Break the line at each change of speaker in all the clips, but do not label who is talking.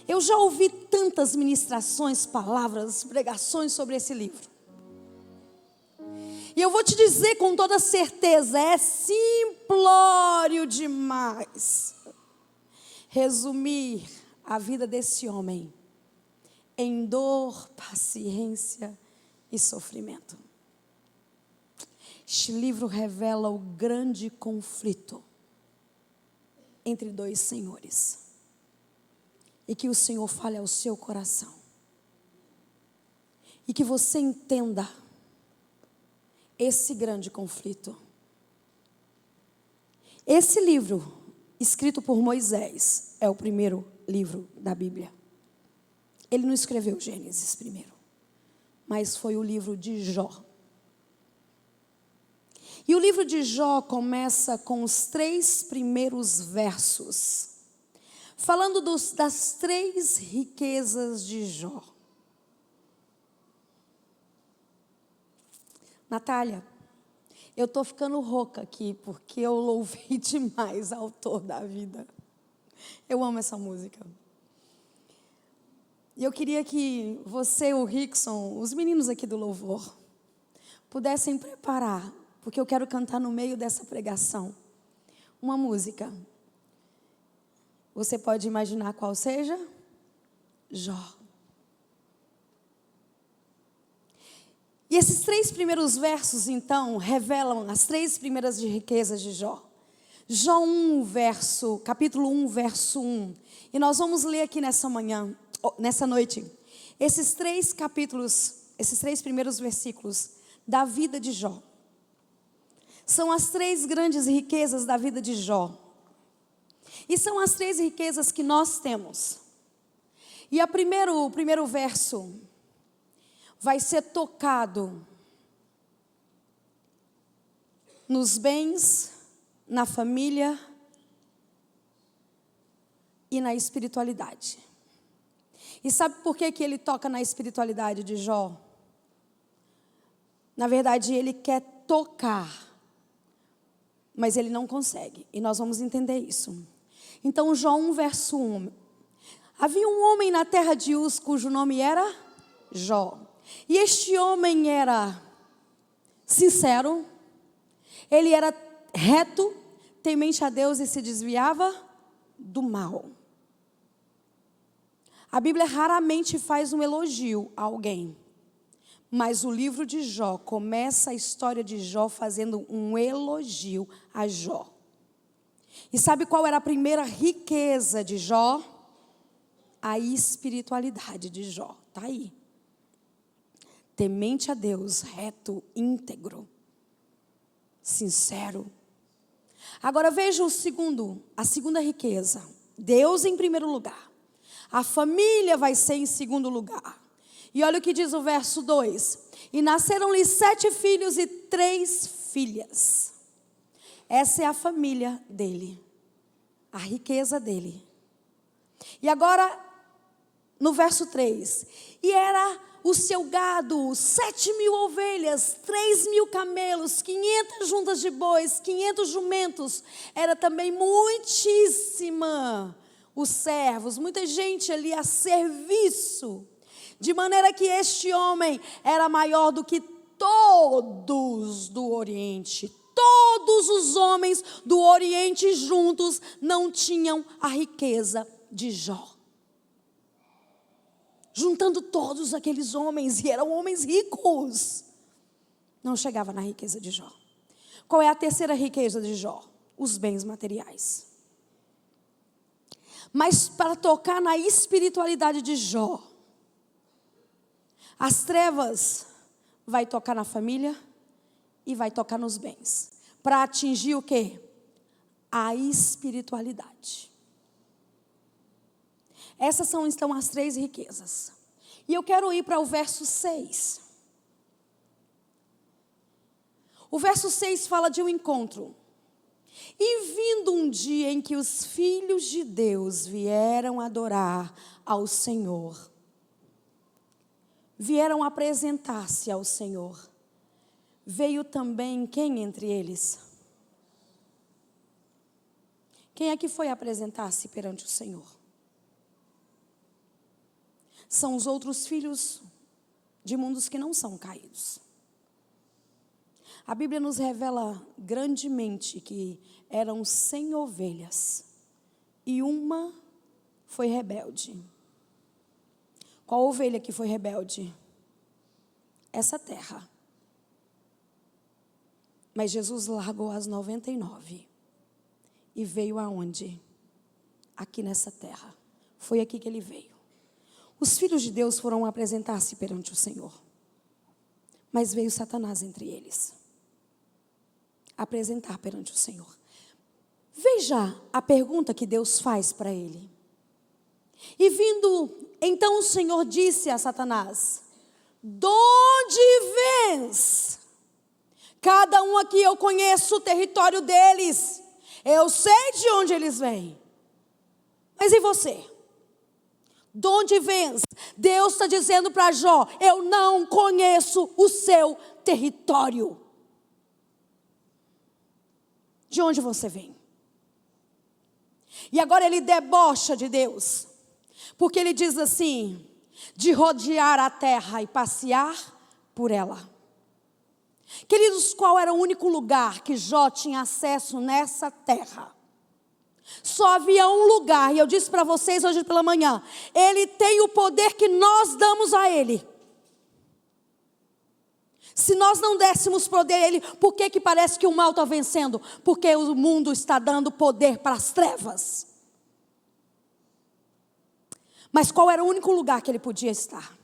Eu já ouvi tantas ministrações, palavras, pregações sobre esse livro. E eu vou te dizer com toda certeza, é simplório demais resumir a vida desse homem em dor, paciência e sofrimento. Este livro revela o grande conflito entre dois senhores. E que o Senhor fale ao seu coração. E que você entenda esse grande conflito. Esse livro, escrito por Moisés, é o primeiro livro da Bíblia. Ele não escreveu Gênesis primeiro, mas foi o livro de Jó. E o livro de Jó começa com os 3 primeiros versos, falando das 3 riquezas de Jó. Natália, eu estou ficando rouca aqui, porque eu louvei demais ao Autor da vida. Eu amo essa música. E eu queria que você, o Rickson, os meninos aqui do louvor, pudessem preparar, porque eu quero cantar no meio dessa pregação, uma música. Você pode imaginar qual seja? Jó. E esses 3 primeiros versos, então, revelam as 3 primeiras riquezas de Jó. Jó 1, capítulo 1, verso 1. E nós vamos ler aqui nessa noite, esses 3 capítulos, esses 3 primeiros versículos da vida de Jó. São as 3 grandes riquezas da vida de Jó. E são as 3 riquezas que nós temos. E o primeiro verso vai ser tocado nos bens, na família e na espiritualidade. E sabe por que ele toca na espiritualidade de Jó? Na verdade, ele quer tocar, mas ele não consegue. E nós vamos entender isso. Então, Jó 1, verso 1. Havia um homem na terra de Uz, cujo nome era Jó. E este homem era sincero, ele era reto, temente a Deus e se desviava do mal. A Bíblia raramente faz um elogio a alguém, mas o livro de Jó começa a história de Jó fazendo um elogio a Jó. E sabe qual era a primeira riqueza de Jó? A espiritualidade de Jó. Está aí. Temente a Deus, reto, íntegro, sincero. Agora veja a segunda riqueza. Deus em primeiro lugar. A família vai ser em segundo lugar. E olha o que diz o verso 2. E nasceram-lhe 7 filhos e 3 filhas. Essa é a família dele. A riqueza dele. E agora, no verso 3. E era o seu gado, 7.000 ovelhas, 3.000 camelos, 500 juntas de bois, 500 jumentos. Era também muitíssima os servos, muita gente ali a serviço. De maneira que este homem era maior do que todos do Oriente. Todos os homens do Oriente juntos não tinham a riqueza de Jó. Juntando todos aqueles homens, e eram homens ricos, não chegava na riqueza de Jó. Qual é a terceira riqueza de Jó? Os bens materiais. Mas para tocar na espiritualidade de Jó, as trevas vai tocar na família e vai tocar nos bens. Para atingir o quê? A espiritualidade. Essas são então as 3 riquezas. E eu quero ir para o verso 6. O verso 6 fala de um encontro. E vindo um dia em que os filhos de Deus vieram adorar ao Senhor, vieram apresentar-se ao Senhor, veio também quem entre eles? Quem é que foi apresentar-se perante o Senhor? são os outros filhos de mundos que não são caídos. A Bíblia nos revela grandemente que eram 100 ovelhas e uma foi rebelde. Qual ovelha que foi rebelde? Essa terra. Mas Jesus largou as 99 e veio aonde? Aqui nessa terra. Foi aqui que ele veio. Os filhos de Deus foram apresentar-se perante o Senhor, mas veio Satanás entre eles. Apresentar perante o Senhor. Veja a pergunta que Deus faz para ele. E vindo, então o Senhor disse a Satanás: de onde vens? Cada um aqui eu conheço o território deles. Eu sei de onde eles vêm. Mas e você? De onde vens? Deus está dizendo para Jó: eu não conheço o seu território. De onde você vem? E agora ele debocha de Deus, porque ele diz assim: de rodear a terra e passear por ela. Queridos, qual era o único lugar que Jó tinha acesso nessa terra? Só havia um lugar, e eu disse para vocês hoje pela manhã: ele tem o poder que nós damos a ele. Se nós não dessemos poder a ele, por que parece que o mal está vencendo? Porque o mundo está dando poder para as trevas. Mas qual era o único lugar que ele podia estar?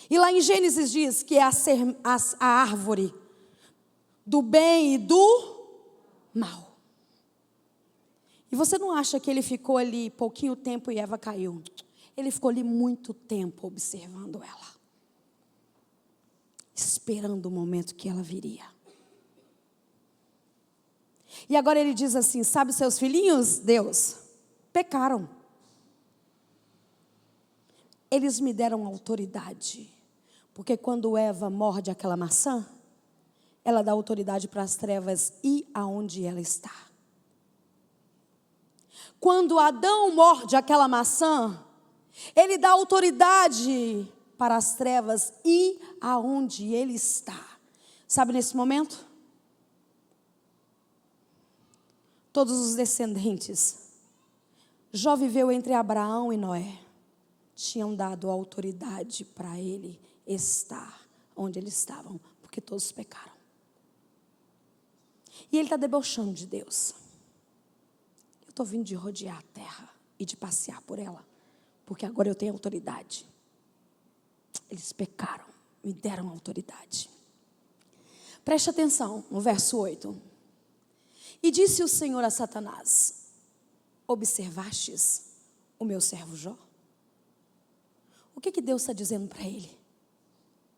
E lá em Gênesis diz que é a árvore do bem e do mal. E você não acha que ele ficou ali pouquinho tempo e Eva caiu? Ele ficou ali muito tempo observando ela, esperando o momento que ela viria. E agora ele diz assim: sabe, seus filhinhos, Deus, pecaram. Eles me deram autoridade, porque quando Eva morde aquela maçã, ela dá autoridade para as trevas ir aonde ela está. Quando Adão morde aquela maçã, ele dá autoridade para as trevas ir aonde ele está. Sabe, nesse momento, todos os descendentes, Jó viveu entre Abraão e Noé, tinham dado autoridade para ele estar onde eles estavam, porque todos pecaram. E ele está debochando de Deus. Eu estou vindo de rodear a terra e de passear por ela, porque agora eu tenho autoridade. Eles pecaram, me deram autoridade. Preste atenção no verso 8. E disse o Senhor a Satanás: observastes o meu servo Jó? O que Deus está dizendo para ele?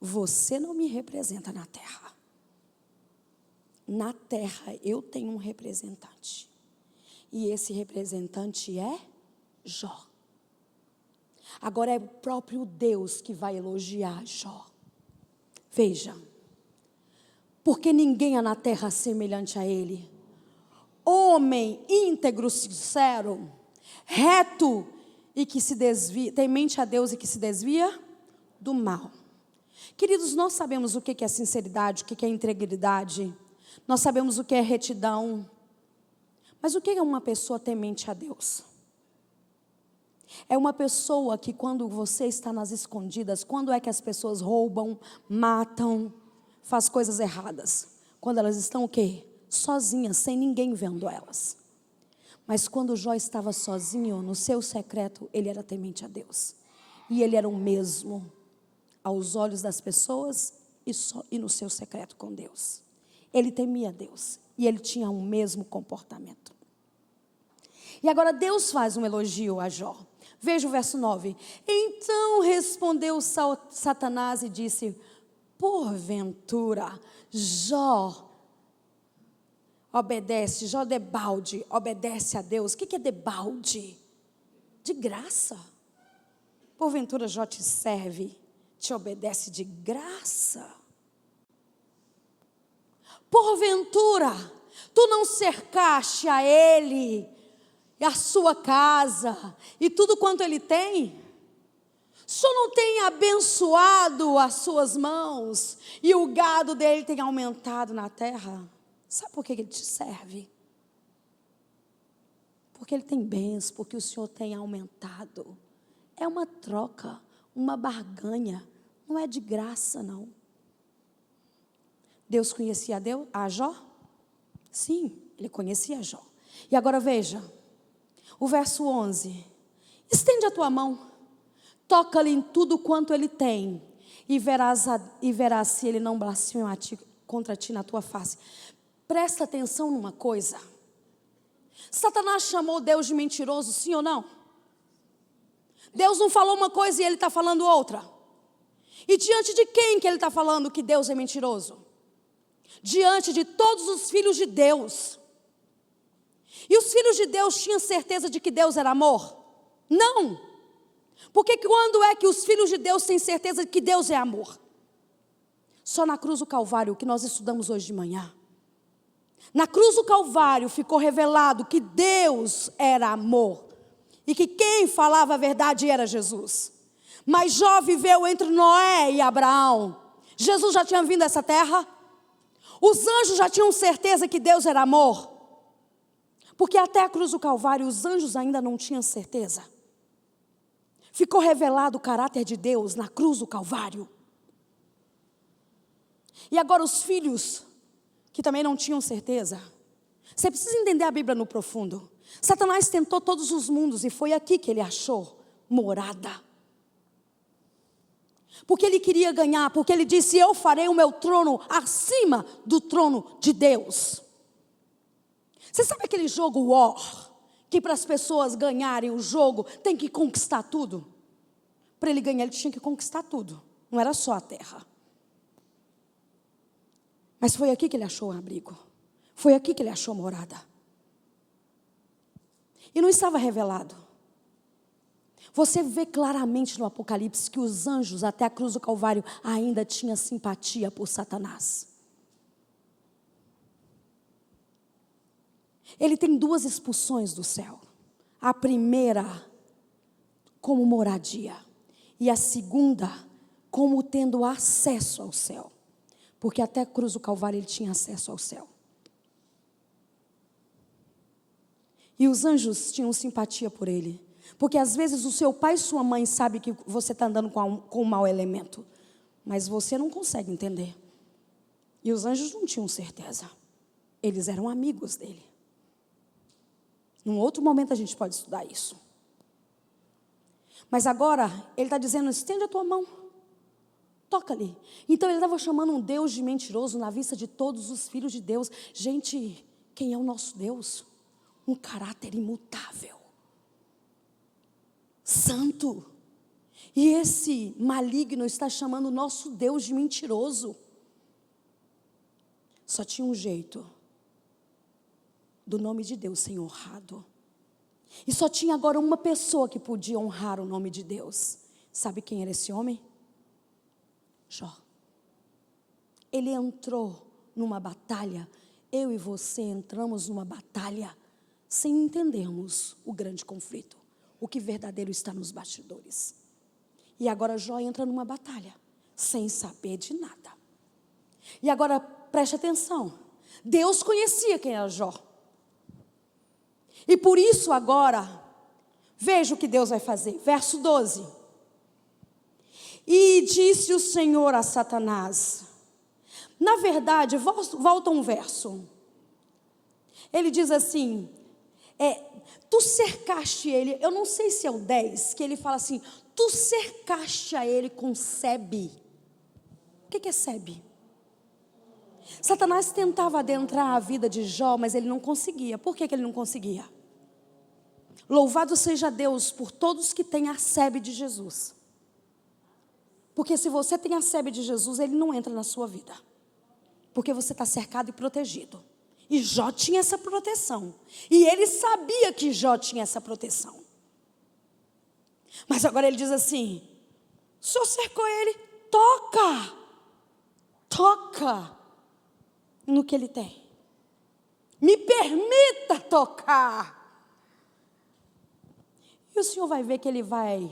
Você não me representa na terra. Na terra eu tenho um representante. E esse representante é Jó. Agora é o próprio Deus que vai elogiar Jó. Veja, porque ninguém há na terra semelhante a ele. Homem íntegro, sincero, reto e que se desvia, temente a Deus e que se desvia do mal. Queridos, nós sabemos o que é sinceridade, o que é integridade. Nós sabemos o que é retidão. Mas o que é uma pessoa temente a Deus? É uma pessoa que quando você está nas escondidas, quando é que as pessoas roubam, matam, faz coisas erradas? Quando elas estão o quê? Sozinhas, sem ninguém vendo elas. Mas quando Jó estava sozinho, no seu secreto, ele era temente a Deus. E ele era o mesmo aos olhos das pessoas e no seu secreto com Deus. Ele temia Deus e ele tinha o mesmo comportamento. E agora Deus faz um elogio a Jó. Veja o verso 9. Então respondeu Satanás e disse: porventura Jó obedece, Jó debalde, obedece a Deus. O que é debalde? De graça. Porventura Jó te serve, te obedece de graça. Porventura tu não cercaste a ele, e a sua casa, e tudo quanto ele tem? Senhor não tem abençoado as suas mãos e o gado dele tem aumentado na terra? Sabe por que ele te serve? Porque ele tem bens, porque o Senhor tem aumentado. É uma troca, uma barganha, não é de graça não. Deus conhecia a Jó? Sim, ele conhecia Jó. E agora veja, o verso 11. Estende a tua mão, toca-lhe em tudo quanto ele tem, e verás se ele não blasfema contra ti na tua face. Presta atenção numa coisa. Satanás chamou Deus de mentiroso, sim ou não? Deus não falou uma coisa e ele está falando outra. E diante de quem que ele está falando que Deus é mentiroso? Diante de todos os filhos de Deus. E os filhos de Deus tinham certeza de que Deus era amor? Não. Porque quando é que os filhos de Deus têm certeza de que Deus é amor? Só na cruz do Calvário, que nós estudamos hoje de manhã. Na cruz do Calvário ficou revelado que Deus era amor. E que quem falava a verdade era Jesus. Mas Jó viveu entre Noé e Abraão. Jesus já tinha vindo a essa terra? Os anjos já tinham certeza que Deus era amor? Porque até a cruz do Calvário os anjos ainda não tinham certeza. Ficou revelado o caráter de Deus na cruz do Calvário. E agora os filhos, que também não tinham certeza. Você precisa entender a Bíblia no profundo. Satanás tentou todos os mundos e foi aqui que ele achou morada. Porque ele queria ganhar, porque ele disse: eu farei o meu trono acima do trono de Deus. Você sabe aquele jogo War, que para as pessoas ganharem o jogo, tem que conquistar tudo? Para ele ganhar, ele tinha que conquistar tudo, não era só a terra. Mas foi aqui que ele achou um abrigo, foi aqui que ele achou morada. E não estava revelado. Você vê claramente no Apocalipse que os anjos até a cruz do Calvário ainda tinham simpatia por Satanás. Ele tem duas expulsões do céu. A primeira como moradia e a segunda como tendo acesso ao céu. Porque até a cruz do Calvário ele tinha acesso ao céu. E os anjos tinham simpatia por ele. Porque às vezes o seu pai e sua mãe sabem que você está andando com um mau elemento. Mas você não consegue entender. E os anjos não tinham certeza. Eles eram amigos dele. Num outro momento a gente pode estudar isso. Mas agora ele está dizendo: estende a tua mão. Toca-lhe. Então ele estava chamando um Deus de mentiroso na vista de todos os filhos de Deus. Gente, quem é o nosso Deus? Um caráter imutável. Santo. E esse maligno está chamando o nosso Deus de mentiroso. Só tinha um jeito do nome de Deus ser honrado. E só tinha agora uma pessoa que podia honrar o nome de Deus. Sabe quem era esse homem? Jó. Ele entrou numa batalha. Eu e você entramos numa batalha sem entendermos o grande conflito, o que verdadeiro está nos bastidores. E agora Jó entra numa batalha sem saber de nada. E agora preste atenção. Deus conhecia quem era Jó. E por isso agora, veja o que Deus vai fazer. Verso 12. E disse o Senhor a Satanás. Na verdade, volta um verso. Ele diz assim, tu cercaste ele, eu não sei se é o 10, que ele fala assim, tu cercaste a ele com sebe. O que é sebe? Satanás tentava adentrar a vida de Jó, mas ele não conseguia. Por que ele não conseguia? Louvado seja Deus por todos que têm a sebe de Jesus. Porque se você tem a sebe de Jesus, ele não entra na sua vida. Porque você está cercado e protegido. E Jó tinha essa proteção. E ele sabia que Jó tinha essa proteção. Mas agora ele diz assim, o Senhor cercou ele, toca no que ele tem. Me permita tocar. E o Senhor vai ver que ele vai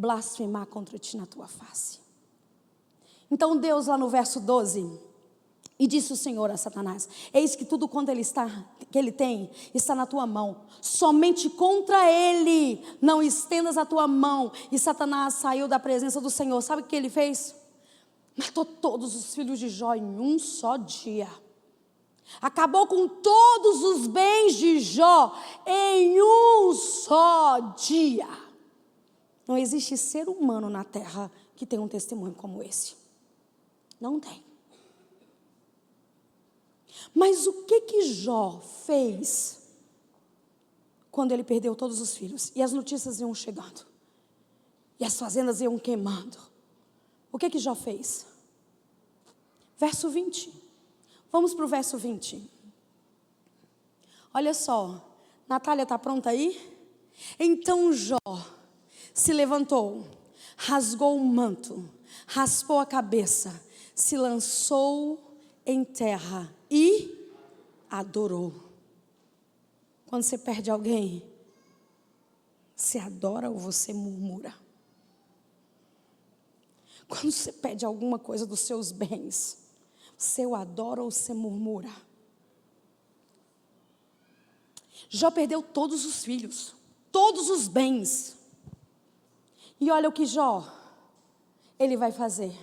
blasfemar contra ti na tua face. Então Deus, lá no verso 12, e disse o Senhor a Satanás: eis que tudo quanto ele tem está na tua mão, somente contra ele não estendas a tua mão. E Satanás saiu da presença do Senhor. Sabe o que ele fez? Matou todos os filhos de Jó em um só dia. Acabou com todos os bens de Jó em um só dia. Não existe ser humano na terra que tem um testemunho como esse. Não tem. Mas o que Jó fez quando ele perdeu todos os filhos? E as notícias iam chegando. E as fazendas iam queimando. O que Jó fez? Verso 20. Vamos para o verso 20. Olha só. Natália, está pronta aí? Então Jó se levantou, rasgou o manto, raspou a cabeça, se lançou em terra e adorou. Quando você perde alguém, você adora ou você murmura? Quando você perde alguma coisa dos seus bens, você o adora ou você murmura? Jó perdeu todos os filhos, todos os bens. E olha o que Jó, ele vai fazer.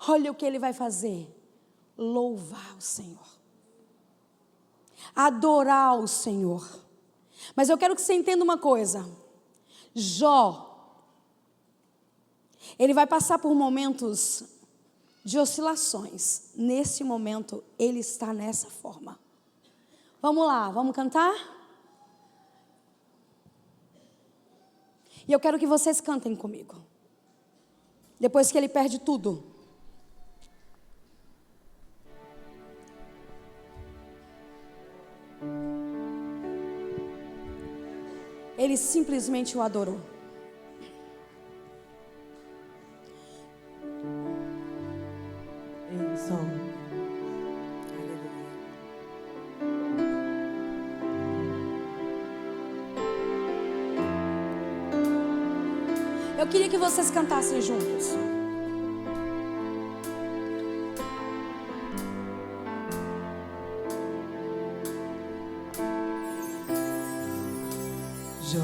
Olha o que ele vai fazer. Louvar o Senhor. Adorar o Senhor. Mas eu quero que você entenda uma coisa. Jó, ele vai passar por momentos de oscilações. Nesse momento, ele está nessa forma. Vamos lá, vamos cantar? E eu quero que vocês cantem comigo. Depois que ele perde tudo. Ele simplesmente o adorou.
Em som.
Eu queria que vocês cantassem juntos.
Jó.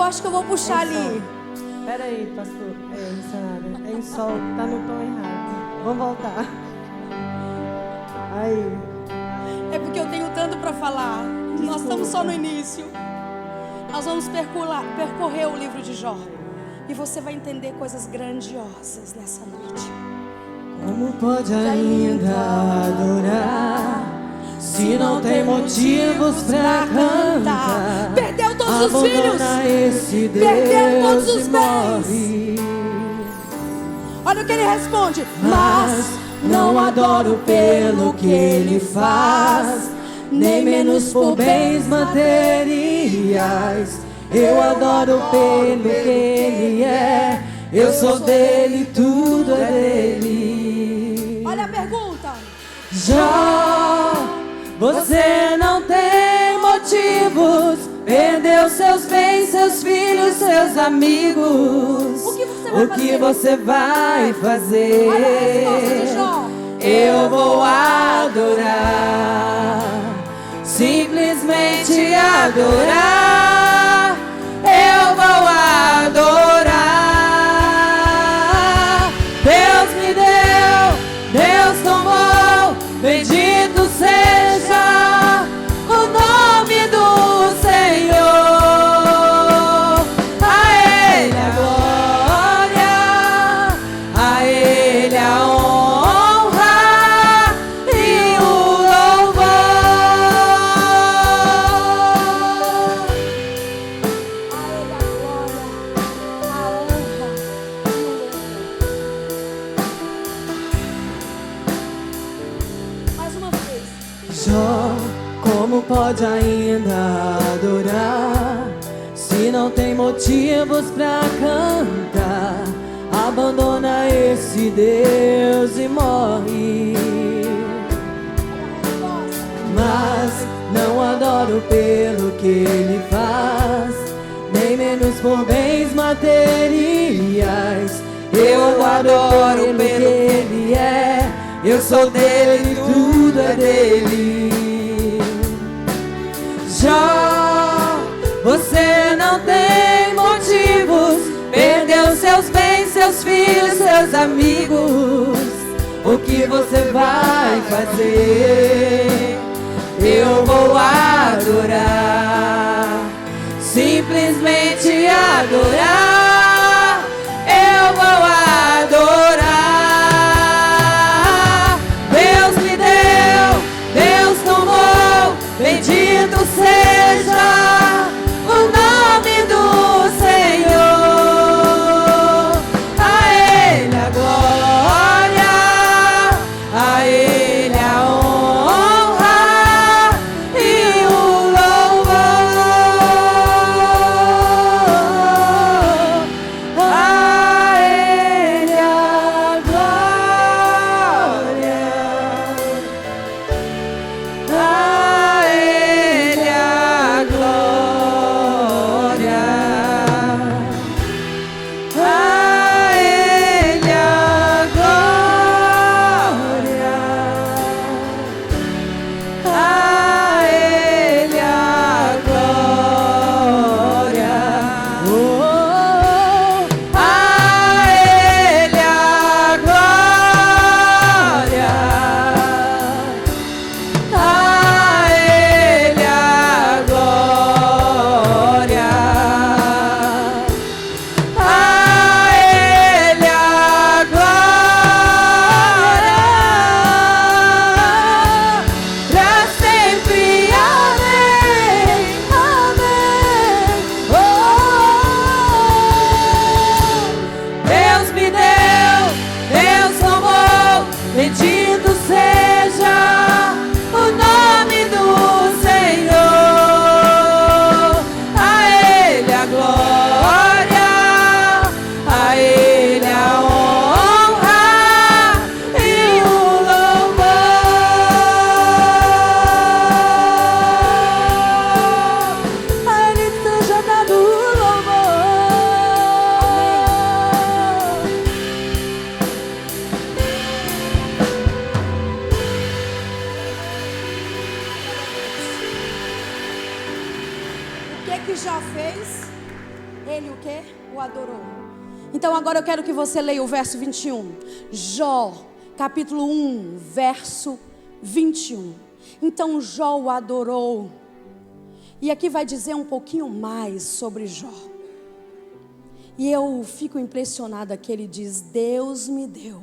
Acho que eu vou puxar ali.
Espera aí, pastor. Missionária. É em sol, tá no tom errado. Vamos voltar. Aí.
É porque eu tenho tanto para falar.
Desculpa.
Nós estamos só no início. Nós vamos percorrer o livro de Jó. E você vai entender coisas grandiosas nessa noite.
Como pode ainda adorar se não tem motivos pra cantar?
Perdeu todos os filhos.
Esse Deus
perdeu todos os
bens.
Olha o que ele responde.
Mas não adoro pelo que ele faz, nem menos por bens materiais. Eu adoro pelo que ele é. Eu sou dele, tudo é dele.
Olha a pergunta.
Jó, você não tem motivos. Perdeu seus bens, seus filhos, seus amigos. O que você vai fazer?
Olha a resposta de Jó.
Eu vou adorar, simplesmente adorar. Eu vou adorar. Deus me deu, Deus tomou. Bendito seja o nome do Senhor. A Ele a glória, a Ele a honra e o louvor.
Mais uma vez.
Jó, como pode ainda adorar se não tem motivos pra cantar? Abandona esse Deus e morre. Mas faz, não adoro pelo que ele faz, nem menos por bens materiais. Eu adoro pelo que ele é, eu sou dele, tudo é dele. Jó, você não tem motivos, perdeu seus bens, seus filhos, seus amigos. O que você vai fazer? Eu vou adorar, simplesmente adorar. Eu vou adorar. Deus me deu, Deus tomou, bendito seja o nome do Senhor. A Ele a glória, a Ele a honra e o louvor. A Ele a glória, a Ele a glória, a Ele a glória, a Ele a glória, oh, a Ele a glória, a Ele a glória, a Ele a glória, pra sempre. Amém, amém. Oh, Deus me deu, Deus tomou, bendito seja o nome do Senhor. A Ele a glória, a Ele a honra e o louvor. A Ele seja dado o louvor.
O que Jó fez? Ele o quê? O adorou. Então agora eu quero que você leia o verso 21. Jó, capítulo 1, verso 21. Então Jó o adorou. E aqui vai dizer um pouquinho mais sobre Jó. E eu fico impressionada que ele diz: Deus me deu,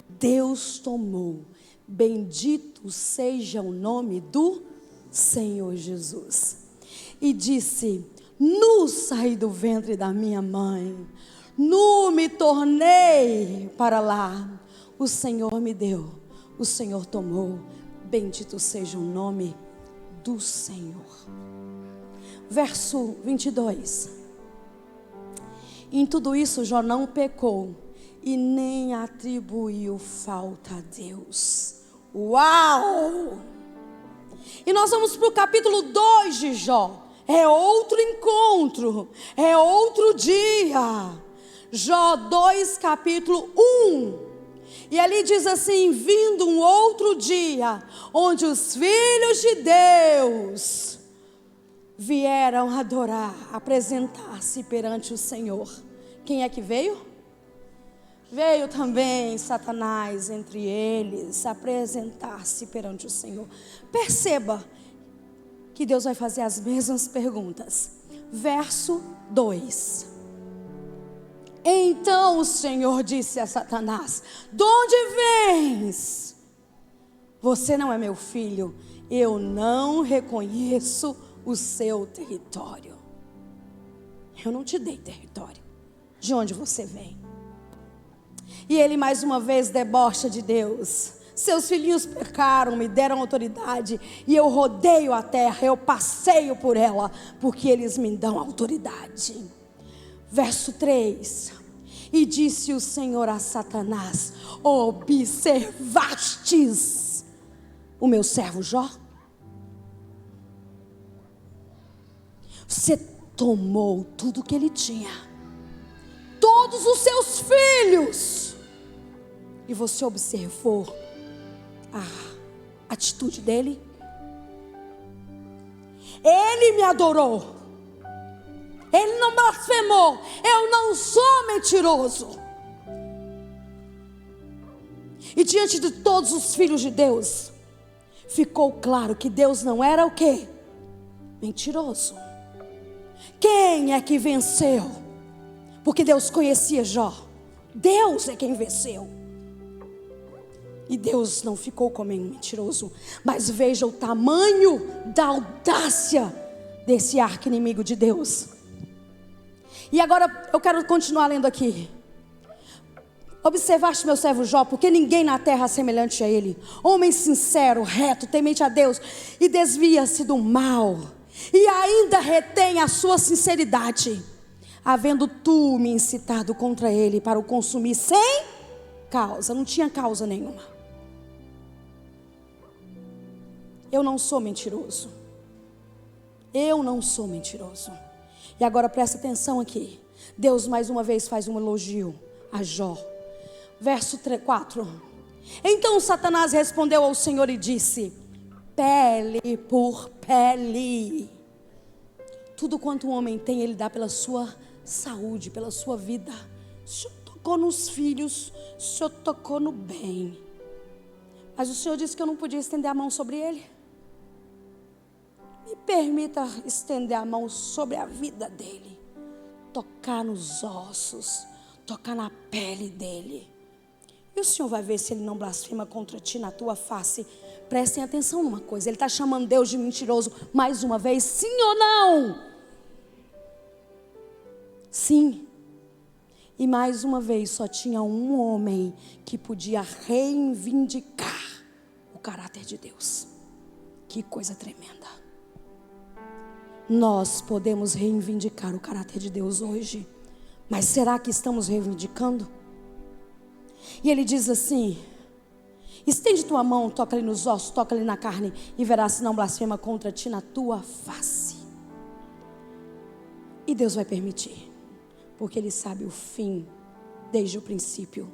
Deus tomou, bendito seja o nome do Senhor Jesus. E disse: nu saí do ventre da minha mãe, nu me tornei para lá. O Senhor me deu, o Senhor tomou, bendito seja o nome do Senhor. Verso 22. Em tudo isso Jó não pecou e nem atribuiu falta a Deus. Uau! E nós vamos para o capítulo 2 de Jó. É outro encontro, é outro dia. Jó 2, capítulo 1. E ali diz assim: vindo um outro dia, onde os filhos de Deus vieram adorar, apresentar-se perante o Senhor. Quem é que veio? Veio também Satanás entre eles, apresentar-se perante o Senhor. Perceba que Deus vai fazer as mesmas perguntas. Verso 2. Então o Senhor disse a Satanás: de onde vens? Você não é meu filho, eu não reconheço o seu território. Eu não te dei território. De onde você vem? E ele mais uma vez debocha de Deus. Seus filhinhos pecaram, me deram autoridade, e eu rodeio a terra, eu passeio por ela, porque eles me dão autoridade. Verso 3. E disse o Senhor a Satanás: observastes o meu servo Jó? Você tomou tudo que ele tinha, todos os seus filhos, e você observou a atitude dele. Ele me adorou, ele não blasfemou. Eu não sou mentiroso. E diante de todos os filhos de Deus, ficou claro que Deus não era o quê? Mentiroso. Quem é que venceu? Porque Deus conhecia Jó. Deus é quem venceu. E Deus não ficou como um mentiroso. Mas veja o tamanho da audácia desse arqui-inimigo de Deus. E agora eu quero continuar lendo aqui. Observaste meu servo Jó, porque ninguém na terra é semelhante a ele. Homem sincero, reto, temente a Deus, e desvia-se do mal, e ainda retém a sua sinceridade, havendo tu me incitado contra ele para o consumir sem causa. Não tinha causa nenhuma. Eu não sou mentiroso. Eu não sou mentiroso. E agora presta atenção aqui. Deus mais uma vez faz um elogio a Jó. Verso 4. Então Satanás respondeu ao Senhor e disse: pele por pele. Tudo quanto o homem tem, ele dá pela sua saúde, pela sua vida. O Senhor tocou nos filhos, o Senhor tocou no bem. Mas o Senhor disse que eu não podia estender a mão sobre ele. Me permita estender a mão sobre a vida dele, tocar nos ossos, tocar na pele dele. E o Senhor vai ver se ele não blasfema contra ti na tua face. Prestem atenção numa coisa. Ele está chamando Deus de mentiroso mais uma vez. Sim ou não? Sim. E mais uma vez só tinha um homem que podia reivindicar o caráter de Deus. Que coisa tremenda. Nós podemos reivindicar o caráter de Deus hoje. Mas será que estamos reivindicando? E ele diz assim: estende tua mão, toca-lhe nos ossos, toca-lhe na carne, e verás se não blasfema contra ti na tua face. E Deus vai permitir, porque ele sabe o fim desde o princípio.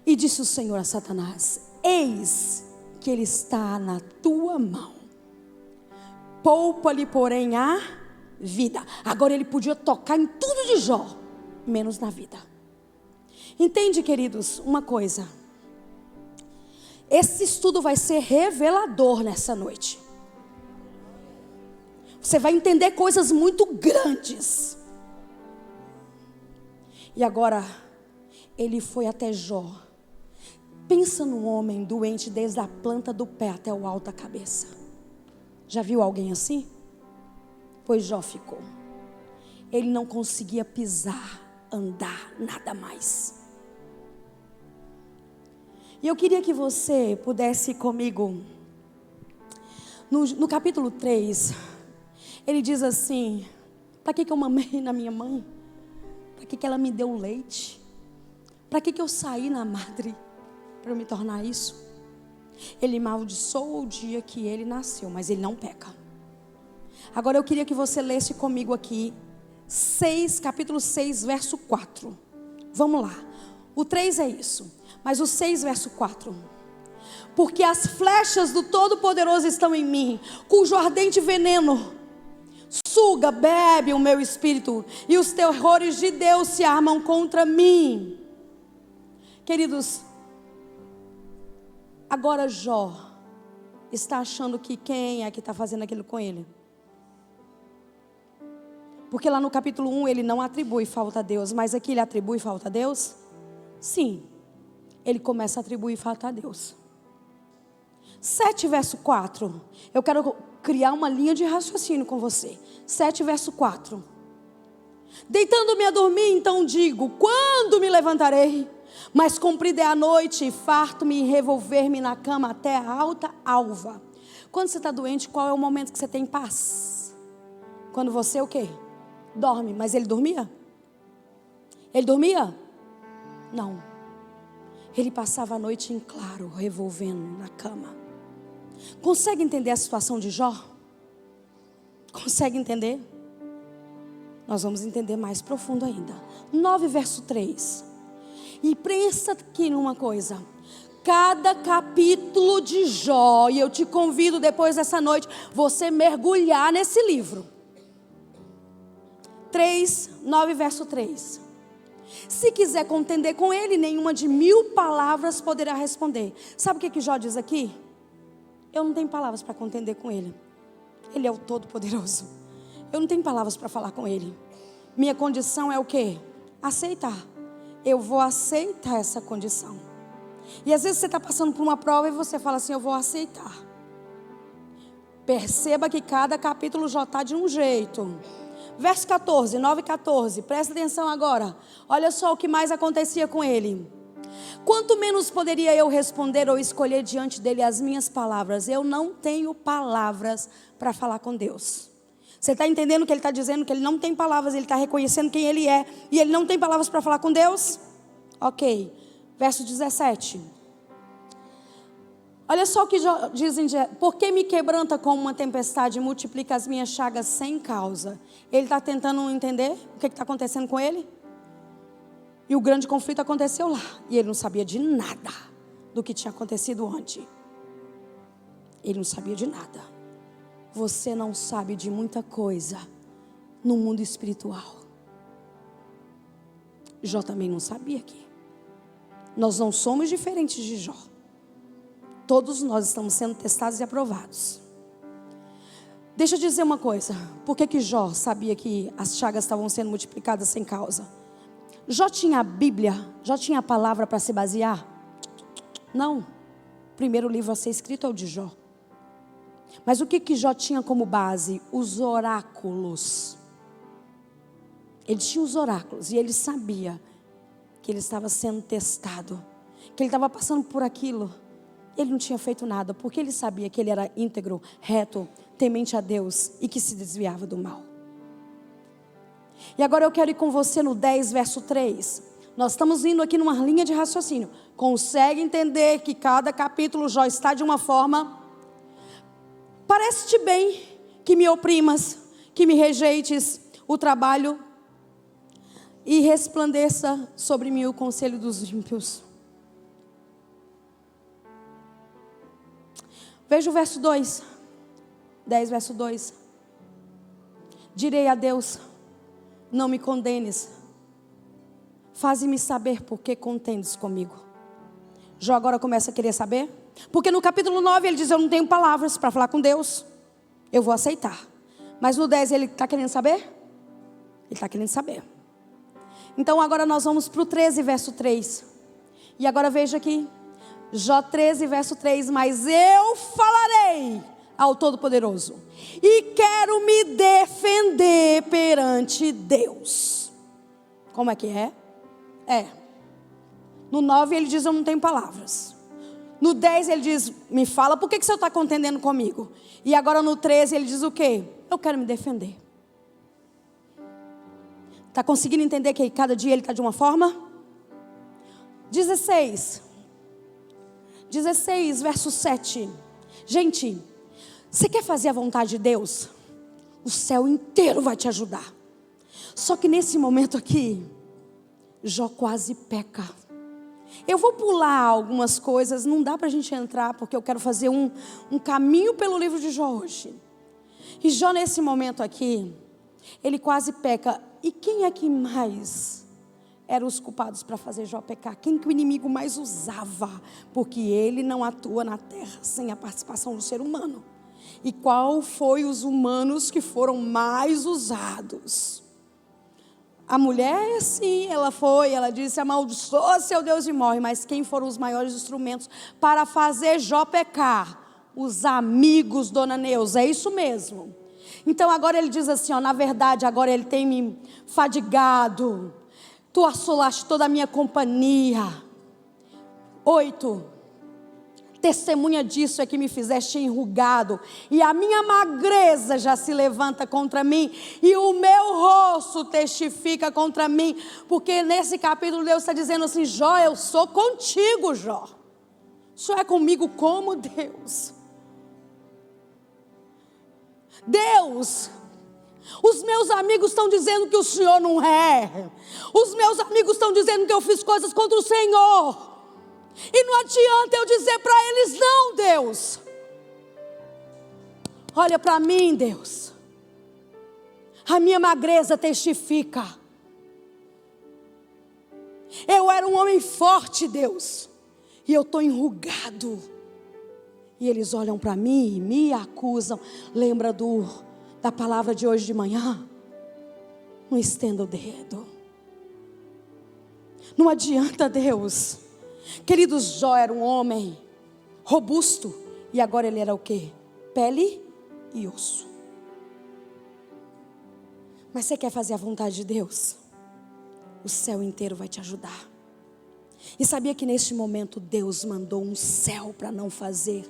E disse o Senhor a Satanás: eis que ele está na tua mão, poupa-lhe porém a vida. Agora ele podia tocar em tudo de Jó, menos na vida. Entende, queridos, uma coisa. Esse estudo vai ser revelador nessa noite. Você vai entender coisas muito grandes. E agora, ele foi até Jó. Pensa num homem doente desde a planta do pé até o alto da cabeça. Já viu alguém assim? Pois Jó ficou. Ele não conseguia pisar, andar, nada mais. E eu queria que você pudesse ir comigo no capítulo 3. Ele diz assim: para que eu mamei na minha mãe? Para que ela me deu leite? Para que eu saí na madre para eu me tornar isso? Ele amaldiçoou o dia que ele nasceu, mas ele não peca. Agora eu queria que você lesse comigo aqui capítulo 6, verso 4. Vamos lá. O 3 é isso, mas o 6, verso 4. Porque as flechas do Todo-Poderoso estão em mim, cujo ardente veneno suga, bebe o meu espírito, e os terrores de Deus se armam contra mim. Queridos, agora Jó está achando que quem é que está fazendo aquilo com ele? Porque lá no capítulo 1 ele não atribui falta a Deus, mas aqui ele atribui falta a Deus? Sim, ele começa a atribuir falta a Deus. 7 verso 4, eu quero criar uma linha de raciocínio com você. 7 verso 4. Deitando-me a dormir, então digo: quando me levantarei? Mas comprida é a noite, farto-me em revolver-me na cama até a alta alva. Quando você está doente, qual é o momento que você tem paz? Quando você o quê? Dorme. Mas ele dormia? Ele dormia? Não. Ele passava a noite em claro, revolvendo na cama. Consegue entender a situação de Jó? Consegue entender? Nós vamos entender mais profundo ainda. 9, verso 3. E presta aqui numa coisa. Cada capítulo de Jó, e eu te convido depois dessa noite, você mergulhar nesse livro. 9, verso 3. Se quiser contender com ele, nenhuma de 1000 palavras poderá responder. Sabe o que Jó diz aqui? Eu não tenho palavras para contender com ele. Ele é o Todo-Poderoso. Eu não tenho palavras para falar com ele. Minha condição é o quê? Aceitar. Eu vou aceitar essa condição. E às vezes você está passando por uma prova e você fala assim, eu vou aceitar. Perceba que cada capítulo já está de um jeito. Verso 14, 9 e 14, presta atenção agora. Olha só o que mais acontecia com ele. Quanto menos poderia eu responder ou escolher diante dele as minhas palavras. Eu não tenho palavras para falar com Deus. Você está entendendo que ele está dizendo que ele não tem palavras, ele está reconhecendo quem ele é, e ele não tem palavras para falar com Deus? Ok, verso 17. Olha só o que dizem, por que me quebranta como uma tempestade e multiplica as minhas chagas sem causa? Ele está tentando entender o que está acontecendo com ele? E o grande conflito aconteceu lá, e ele não sabia de nada do que tinha acontecido antes. Ele não sabia de nada. Você não sabe de muita coisa no mundo espiritual. Jó também não sabia aqui. Nós não somos diferentes de Jó. Todos nós estamos sendo testados e aprovados. Deixa eu dizer uma coisa. Por que Jó sabia que as chagas estavam sendo multiplicadas sem causa? Jó tinha a Bíblia, Jó tinha a palavra para se basear? Não. O primeiro livro a ser escrito é o de Jó. Mas o que Jó tinha como base? Os oráculos. Ele tinha os oráculos e ele sabia que ele estava sendo testado, que ele estava passando por aquilo. Ele não tinha feito nada, porque ele sabia que ele era íntegro, reto, temente a Deus e que se desviava do mal. E agora eu quero ir com você no 10, verso 3. Nós estamos indo aqui numa linha de raciocínio. Consegue entender que cada capítulo Jó está de uma forma? Parece-te bem que me oprimas, que me rejeites o trabalho e resplandeça sobre mim o conselho dos ímpios. Veja o verso 2. 10, verso 2. Direi a Deus, não me condenes. Faze-me saber por que contendes comigo. Jó agora começa a querer saber. Porque no capítulo 9 ele diz, eu não tenho palavras para falar com Deus. Eu vou aceitar. Mas no 10 ele está querendo saber? Ele está querendo saber. Então agora nós vamos para o 13, verso 3. E agora veja aqui. Jó 13, verso 3. Mas eu falarei ao Todo-Poderoso e quero me defender perante Deus. Como é que é? No 9 ele diz, eu não tenho palavras. No 10 ele diz, me fala, por que você está contendendo comigo? E agora no 13 ele diz o quê? Eu quero me defender. Está conseguindo entender que cada dia ele está de uma forma? 16, verso 7. Gente, você quer fazer a vontade de Deus? O céu inteiro vai te ajudar. Só que nesse momento aqui, Jó quase peca. Eu vou pular algumas coisas, não dá para a gente entrar, porque eu quero fazer um caminho pelo livro de Jó hoje. E Jó nesse momento aqui, ele quase peca. E quem é que mais eram os culpados para fazer Jó pecar? Quem que o inimigo mais usava? Porque ele não atua na terra sem a participação do ser humano. E qual foi os humanos que foram mais usados? A mulher, sim, ela disse, amaldiçoa seu Deus e morre. Mas quem foram os maiores instrumentos para fazer Jó pecar? Os amigos, dona Neuza, é isso mesmo. Então agora ele diz assim, na verdade agora ele tem me fadigado. Tu assolaste toda a minha companhia. 8. Testemunha disso é que me fizeste enrugado, e a minha magreza já se levanta contra mim, e o meu rosto testifica contra mim. Porque nesse capítulo Deus está dizendo assim, Jó, eu sou contigo, Jó. Só é comigo como Deus. Deus Os meus amigos estão dizendo que o Senhor não é. Os meus amigos estão dizendo que eu fiz coisas contra o Senhor. E não adianta eu dizer para eles: não, Deus. Olha para mim, Deus. A minha magreza testifica. Eu era um homem forte, Deus, e eu estou enrugado. E eles olham para mim e me acusam. Lembra da palavra de hoje de manhã? Não estenda o dedo. Não adianta, Deus. Queridos, Jó era um homem robusto. E agora ele era o quê? Pele e osso. Mas você quer fazer a vontade de Deus? O céu inteiro vai te ajudar. E sabia que neste momento Deus mandou um céu para não fazer,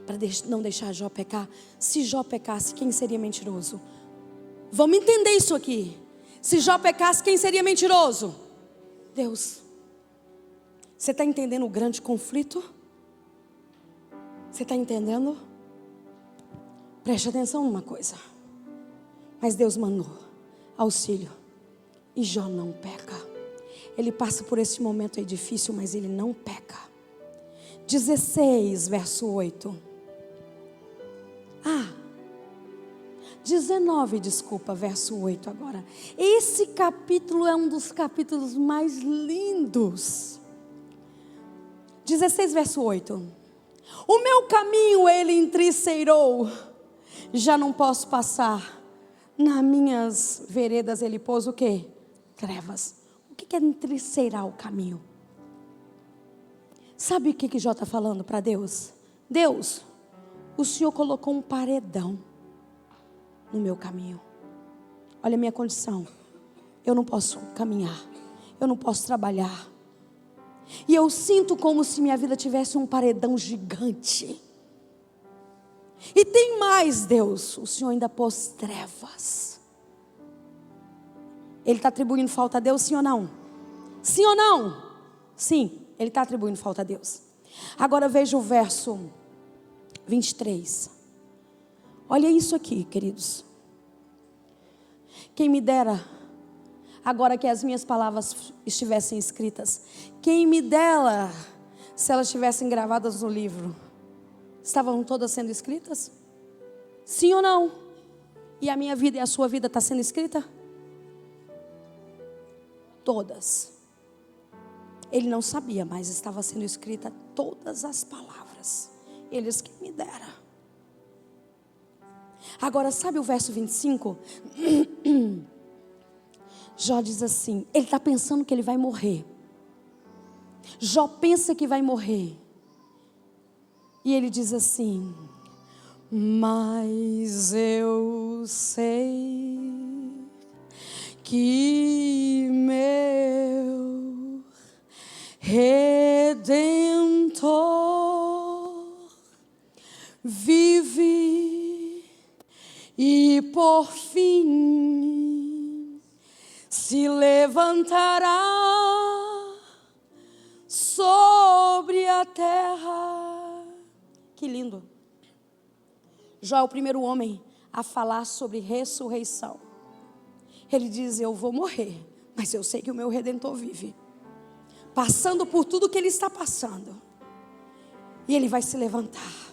para não deixar Jó pecar? Se Jó pecasse, quem seria mentiroso? Vamos entender isso aqui. Se Jó pecasse, quem seria mentiroso? Deus. Você está entendendo o grande conflito? Você está entendendo? Preste atenção numa coisa. Mas Deus mandou auxílio. E Jó não peca. Ele passa por esse momento aí difícil, mas ele não peca. 16, verso 8. 19, desculpa, verso 8 agora. Esse capítulo é um dos capítulos mais lindos. 16, verso 8. O meu caminho ele entristeirou, já não posso passar. Nas minhas veredas ele pôs o quê? Trevas. O que é entristeirar o caminho? Sabe o que Jó está falando para Deus? Deus, o Senhor colocou um paredão no meu caminho. Olha a minha condição. Eu não posso caminhar. Eu não posso trabalhar. E eu sinto como se minha vida tivesse um paredão gigante. E tem mais, Deus. O Senhor ainda pôs trevas. Ele está atribuindo falta a Deus, sim ou não? Sim ou não? Sim, ele está atribuindo falta a Deus. Agora veja o verso 23. Olha isso aqui, queridos. Quem me dera, agora que as minhas palavras estivessem escritas, quem me dera se elas estivessem gravadas no livro. Estavam todas sendo escritas? Sim ou não? E a minha vida e a sua vida está sendo escrita? Todas. Ele não sabia, mas estava sendo escrita todas as palavras. Eles que me dera. Agora, sabe o verso 25? Jó diz assim, ele está pensando que ele vai morrer. Jó pensa que vai morrer. E ele diz assim: mas eu sei que meu Redentor vive e por fim se levantará sobre a terra. Que lindo. Jó é o primeiro homem a falar sobre ressurreição. Ele diz: eu vou morrer, mas eu sei que o meu Redentor vive. Passando por tudo que ele está passando. E ele vai se levantar.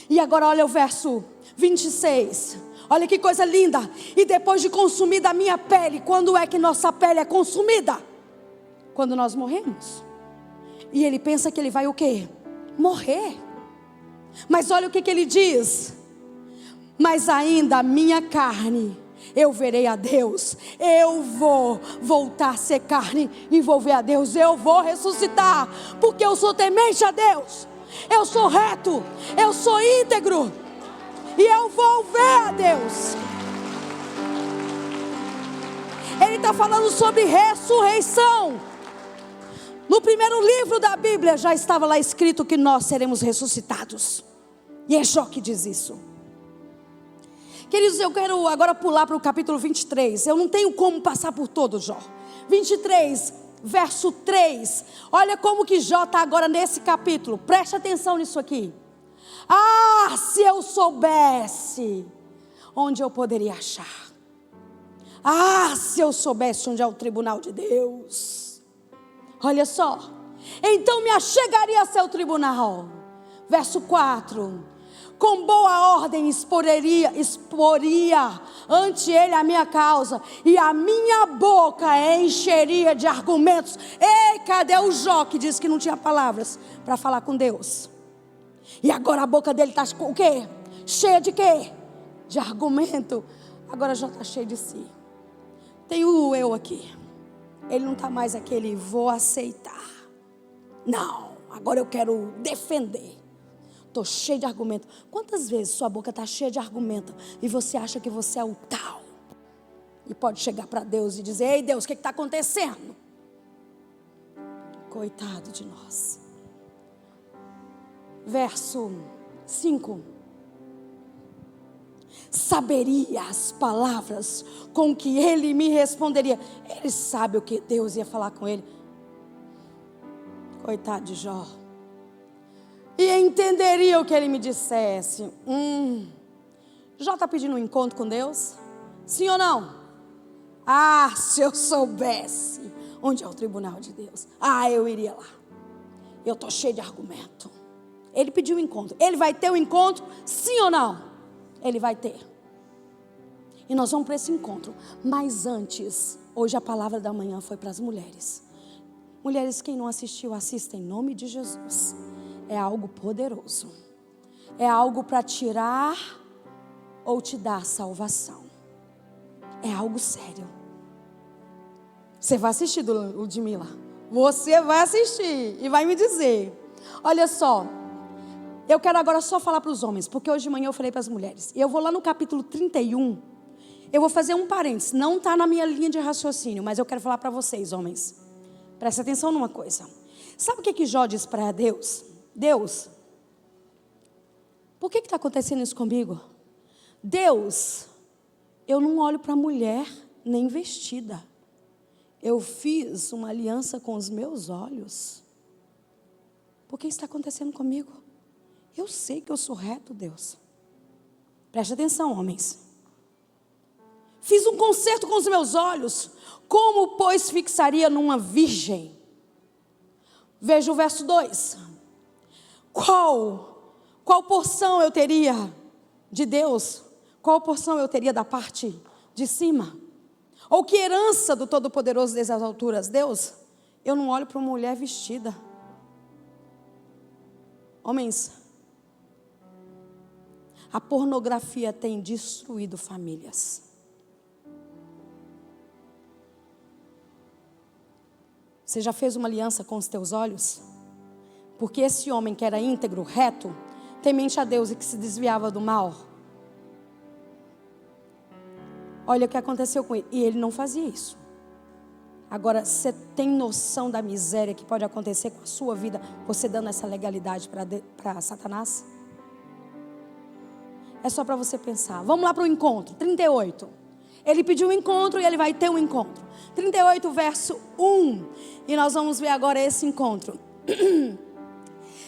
E agora olha o verso 26. Olha que coisa linda. E depois de consumida a minha pele. Quando é que nossa pele é consumida? Quando nós morremos. E ele pensa que ele vai o quê? Morrer. Mas olha o que ele diz. Mas ainda a minha carne, eu verei a Deus. Eu vou voltar a ser carne e vou ver a Deus. Eu vou ressuscitar, porque eu sou temente a Deus. Eu sou reto, eu sou íntegro, e eu vou ver a Deus. Ele está falando sobre ressurreição. No primeiro livro da Bíblia já estava lá escrito que nós seremos ressuscitados. E é Jó que diz isso. Queridos, eu quero agora pular para o capítulo 23. Eu não tenho como passar por todo Jó. 23, verso 3. Olha como que Jó está agora nesse capítulo. Preste atenção nisso aqui. Ah, se eu soubesse. onde eu poderia achar? Ah, se eu soubesse onde é o tribunal de Deus. Olha só. Então me achegaria a seu tribunal. Verso 4. Com boa ordem exporia ante ele a minha causa, e a minha boca encheria de argumentos. Ei, cadê o Jó que disse que não tinha palavras para falar com Deus? E agora a boca dele está o quê? Cheia de quê? De argumento. Agora Jó está cheio de si. Tem o eu aqui. Ele não está mais aquele vou aceitar. Não, agora eu quero defender. Estou cheio de argumento. Quantas vezes sua boca está cheia de argumento e você acha que você é o tal? E pode chegar para Deus e dizer: ei Deus, o que está acontecendo? Coitado de nós. Verso 5. Saberia as palavras com que ele me responderia. Ele sabe o que Deus ia falar com ele. Coitado de Jó. E entenderia o que ele me dissesse. Jó está pedindo um encontro com Deus? Sim ou não? Ah, se eu soubesse onde é o tribunal de Deus, eu iria lá. Eu estou cheio de argumento. Ele pediu um encontro. Ele vai ter um encontro? Sim ou não? Ele vai ter. E nós vamos para esse encontro. Mas antes, hoje a palavra da manhã foi para as mulheres. Mulheres, quem não assistiu, assista em nome de Jesus. É algo poderoso. É algo para tirar ou te dar salvação. É algo sério. Você vai assistir, Ludmila. Você vai assistir e vai me dizer. Olha só. Eu quero agora só falar para os homens, porque hoje de manhã eu falei para as mulheres. E eu vou lá no capítulo 31. Eu vou fazer um parênteses. Não está na minha linha de raciocínio, mas eu quero falar para vocês, homens. Presta atenção numa coisa. Sabe o que Jó diz para Deus? Deus, por que está acontecendo isso comigo? Deus, eu não olho para mulher nem vestida. Eu fiz uma aliança com os meus olhos. Por que isso está acontecendo comigo? Eu sei que eu sou reto, Deus. Preste atenção, homens. Fiz um concerto com os meus olhos. Como, pois, fixaria numa virgem? Veja o verso 2. Qual porção eu teria de Deus? Qual porção eu teria da parte de cima? Ou que herança do Todo-Poderoso desde as alturas? Deus, eu não olho para uma mulher vestida. Homens, a pornografia tem destruído famílias. Você já fez uma aliança com os teus olhos? Porque esse homem que era íntegro, reto, temente a Deus e que se desviava do mal. Olha o que aconteceu com ele. E ele não fazia isso. Agora, você tem noção da miséria que pode acontecer com a sua vida, você dando essa legalidade para Satanás? É só para você pensar. Vamos lá para o encontro. 38. Ele pediu um encontro e ele vai ter um encontro. 38, verso 1. E nós vamos ver agora esse encontro.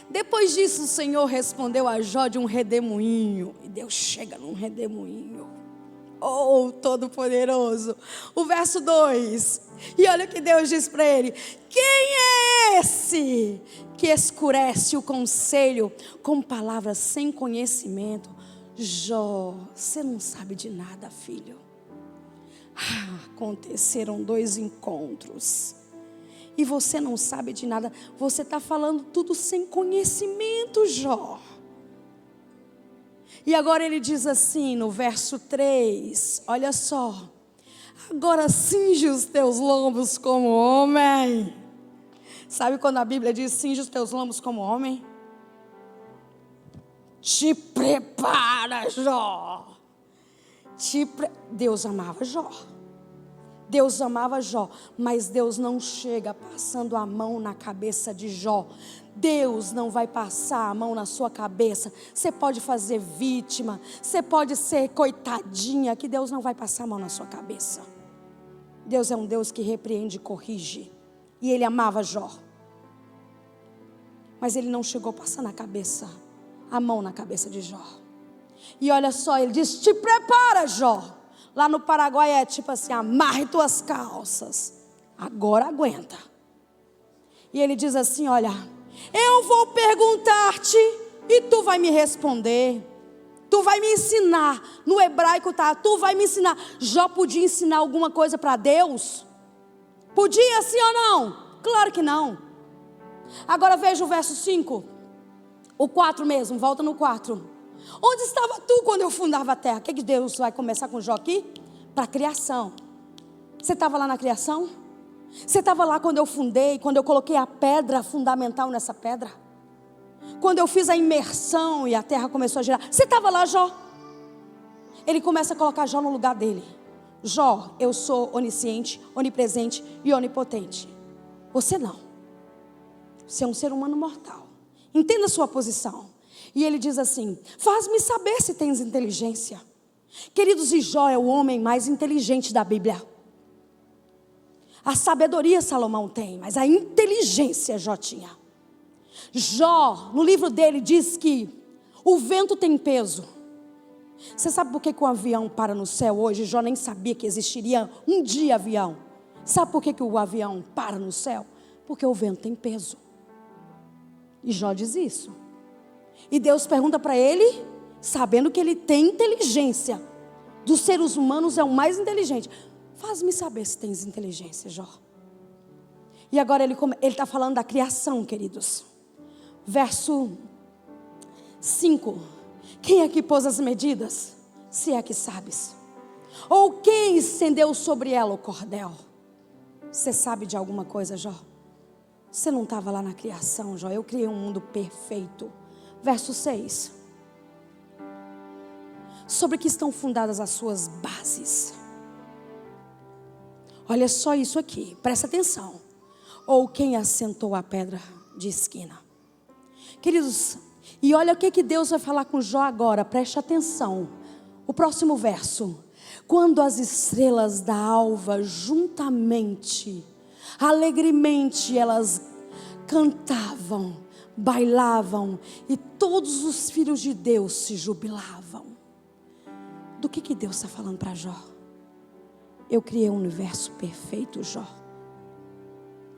Depois disso, o Senhor respondeu a Jó de um redemoinho. E Deus chega num redemoinho. Oh, Todo-Poderoso. O verso 2. E olha o que Deus diz para ele. Quem é esse que escurece o conselho com palavras sem conhecimento? Jó, você não sabe de nada, filho. Aconteceram 2 encontros. E você não sabe de nada. Você está falando tudo sem conhecimento, Jó. E agora ele diz assim no verso 3. Olha só. Agora cinge os teus lombos como homem. Sabe quando a Bíblia diz cinge os teus lombos como homem? Te prepara, Jó. Deus amava Jó. Deus amava Jó, mas Deus não chega passando a mão na cabeça de Jó. Deus não vai passar a mão na sua cabeça. Você pode fazer vítima, você pode ser coitadinha, que Deus não vai passar a mão na sua cabeça. Deus é um Deus que repreende e corrige. E Ele amava Jó. Mas Ele não chegou passando a mão na cabeça de Jó. E olha só, ele diz: te prepara, Jó. Lá no Paraguai é tipo assim: amarre tuas calças, agora aguenta. E ele diz assim: olha, eu vou perguntar-te e tu vai me responder. Tu vai me ensinar. No hebraico tá, tu vai me ensinar. Jó podia ensinar alguma coisa para Deus? Podia, sim ou não? Claro que não. Agora veja o verso 5. O 4 mesmo, volta no 4. Onde estava tu quando eu fundava a terra? O que Deus vai começar com Jó aqui? Para a criação. Você estava lá na criação? Você estava lá quando eu fundei, quando eu coloquei a pedra fundamental nessa pedra? Quando eu fiz a imersão e a terra começou a girar? Você estava lá, Jó? Ele começa a colocar Jó no lugar dele. Jó, eu sou onisciente, onipresente e onipotente. Você não. Você é um ser humano mortal. Entenda a sua posição. E ele diz assim: faz-me saber se tens inteligência. Queridos, e Jó é o homem mais inteligente da Bíblia. A sabedoria Salomão tem, mas a inteligência Jó tinha. Jó, no livro dele, diz que o vento tem peso. Você sabe por que o avião para no céu hoje? Jó nem sabia que existiria um dia avião. Sabe por que o avião para no céu? Porque o vento tem peso. E Jó diz isso. E Deus pergunta para ele, sabendo que ele tem inteligência. Dos seres humanos é o mais inteligente. Faz-me saber se tens inteligência, Jó. E agora ele está falando da criação, queridos. Verso 5. Quem é que pôs as medidas? Se é que sabes. Ou quem estendeu sobre ela o cordel? Você sabe de alguma coisa, Jó? Você não estava lá na criação, Jó. Eu criei um mundo perfeito. Verso 6. Sobre que estão fundadas as suas bases. Olha só isso aqui, presta atenção. Ou quem assentou a pedra de esquina. Queridos, e olha o que Deus vai falar com Jó agora, preste atenção. O próximo verso. Quando as estrelas da alva juntamente, alegremente elas cantavam, bailavam, e todos os filhos de Deus se jubilavam. Do que Deus está falando para Jó? Eu criei um universo perfeito, Jó.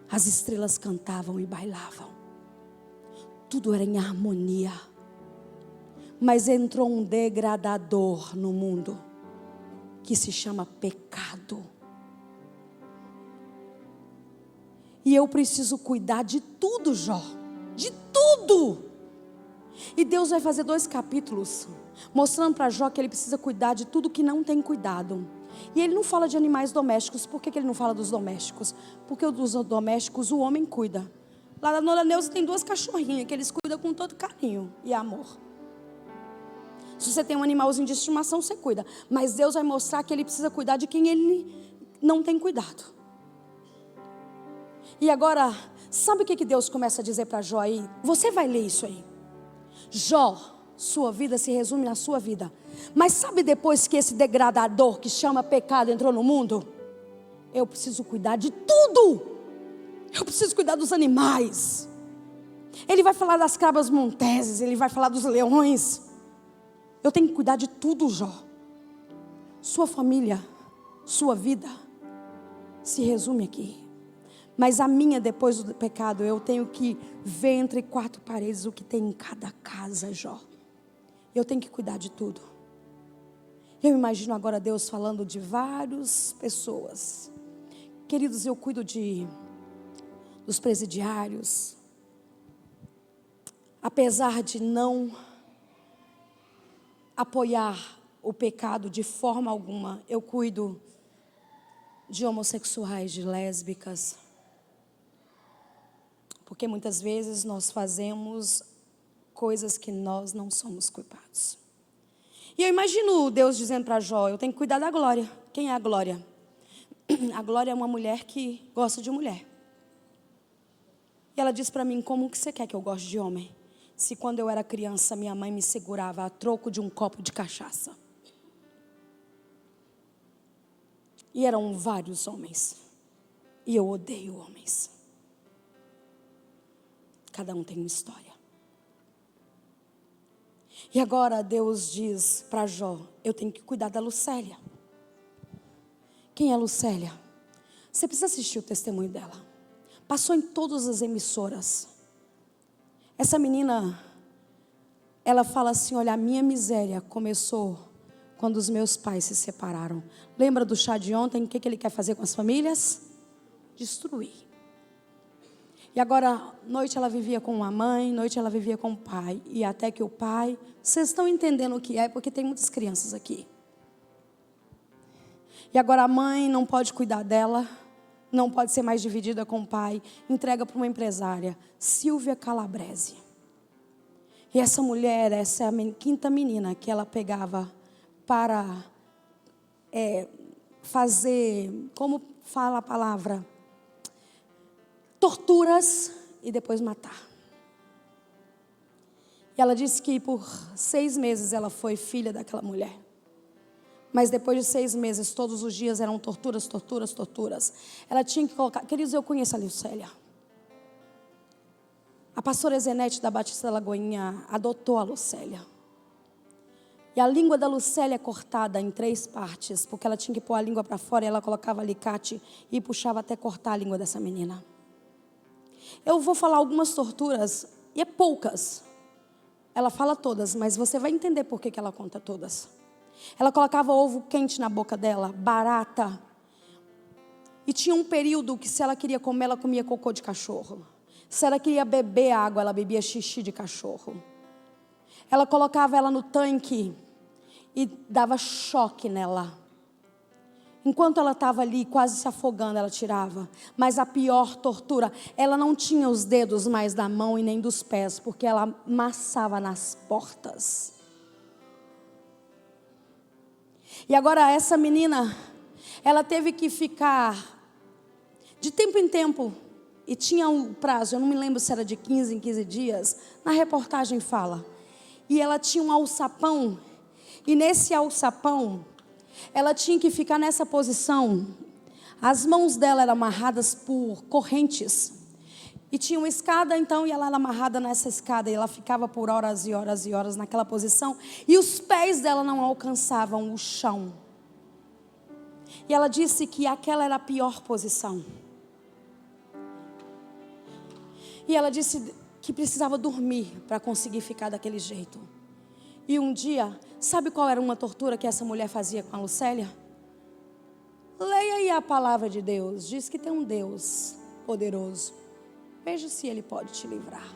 As estrelas cantavam e bailavam. Tudo era em harmonia. Mas entrou um degradador no mundo, que se chama pecado. E eu preciso cuidar de tudo, Jó. De tudo. E Deus vai fazer 2 capítulos mostrando para Jó que ele precisa cuidar de tudo que não tem cuidado. E ele não fala de animais domésticos. Por que ele não fala dos domésticos? Porque dos domésticos o homem cuida. Lá na Dona Neuza tem 2 cachorrinhas que eles cuidam com todo carinho e amor. Se você tem um animalzinho de estimação, você cuida. Mas Deus vai mostrar que ele precisa cuidar de quem ele não tem cuidado. E agora, sabe o que Deus começa a dizer para Jó aí? Você vai ler isso aí. Jó, sua vida se resume na sua vida. Mas sabe depois que esse degradador que chama pecado entrou no mundo? Eu preciso cuidar de tudo. Eu preciso cuidar dos animais. Ele vai falar das cabras monteses, ele vai falar dos leões. Eu tenho que cuidar de tudo, Jó. Sua família, sua vida se resume aqui. Mas a minha, depois do pecado, eu tenho que ver entre 4 paredes o que tem em cada casa, Jó. Eu tenho que cuidar de tudo. Eu imagino agora Deus falando de várias pessoas. Queridos, eu cuido dos presidiários. Apesar de não apoiar o pecado de forma alguma, eu cuido de homossexuais, de lésbicas. Porque muitas vezes nós fazemos coisas que nós não somos culpados. E eu imagino Deus dizendo para Jó: eu tenho que cuidar da Glória. Quem é a Glória? A Glória é uma mulher que gosta de mulher. E ela diz para mim: como que você quer que eu goste de homem? Se quando eu era criança minha mãe me segurava a troco de um copo de cachaça. E eram vários homens. E eu odeio homens. Cada um tem uma história. E agora Deus diz para Jó: eu tenho que cuidar da Lucélia. Quem é Lucélia? Você precisa assistir o testemunho dela. Passou em todas as emissoras. Essa menina, ela fala assim: olha, a minha miséria começou quando os meus pais se separaram. Lembra do chá de ontem? O que ele quer fazer com as famílias? Destruir. E agora, noite ela vivia com a mãe, noite ela vivia com o pai. E até que o pai... Vocês estão entendendo o que é, porque tem muitas crianças aqui. E agora a mãe não pode cuidar dela, não pode ser mais dividida com o pai. Entrega para uma empresária, Silvia Calabrese. E essa mulher, essa é a quinta menina que ela pegava para fazer, como fala a palavra, torturas e depois matar. E ela disse que por 6 meses ela foi filha daquela mulher. Mas depois de 6 meses, todos os dias eram torturas, torturas, torturas. Ela tinha que colocar... Queridos, eu conheço a Lucélia. A pastora Zenete da Batista da Lagoinha adotou a Lucélia. E a língua da Lucélia é cortada em 3 partes, porque ela tinha que pôr a língua para fora e ela colocava alicate e puxava até cortar a língua dessa menina. Eu vou falar algumas torturas, e é poucas. Ela fala todas, mas você vai entender por que ela conta todas. Ela colocava ovo quente na boca dela, barata. E tinha um período que se ela queria comer, ela comia cocô de cachorro. Se ela queria beber água, ela bebia xixi de cachorro. Ela colocava ela no tanque e dava choque nela. Enquanto ela estava ali quase se afogando, ela tirava. Mas a pior tortura, ela não tinha os dedos mais da mão e nem dos pés, porque ela amassava nas portas. E agora essa menina, ela teve que ficar de tempo em tempo, e tinha um prazo, eu não me lembro se era de 15 em 15 dias, na reportagem fala. E ela tinha um alçapão, e nesse alçapão, ela tinha que ficar nessa posição. As mãos dela eram amarradas por correntes. E tinha uma escada, então, e ela era amarrada nessa escada. E ela ficava por horas e horas e horas naquela posição. E os pés dela não alcançavam o chão. E ela disse que aquela era a pior posição. E ela disse que precisava dormir para conseguir ficar daquele jeito. E um dia, sabe qual era uma tortura que essa mulher fazia com a Lucélia? Leia aí a palavra de Deus. Diz que tem um Deus poderoso. Veja se Ele pode te livrar.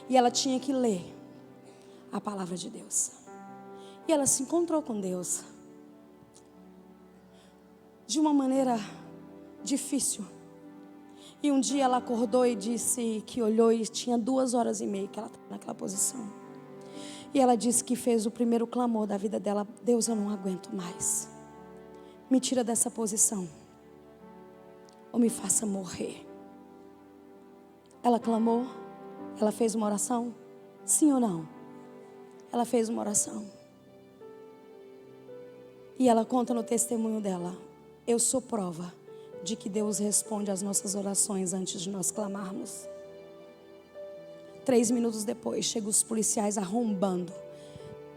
E ela tinha que ler a palavra de Deus. E ela se encontrou com Deus de uma maneira difícil. E um dia ela acordou e disse que olhou e tinha 2h30 que ela estava naquela posição. E ela disse que fez o primeiro clamor da vida dela: Deus, eu não aguento mais. Me tira dessa posição, ou me faça morrer. Ela clamou, ela fez uma oração, sim ou não? Ela fez uma oração. E ela conta no testemunho dela: eu sou prova de que Deus responde às nossas orações antes de nós clamarmos. 3 minutos depois, chegam os policiais arrombando.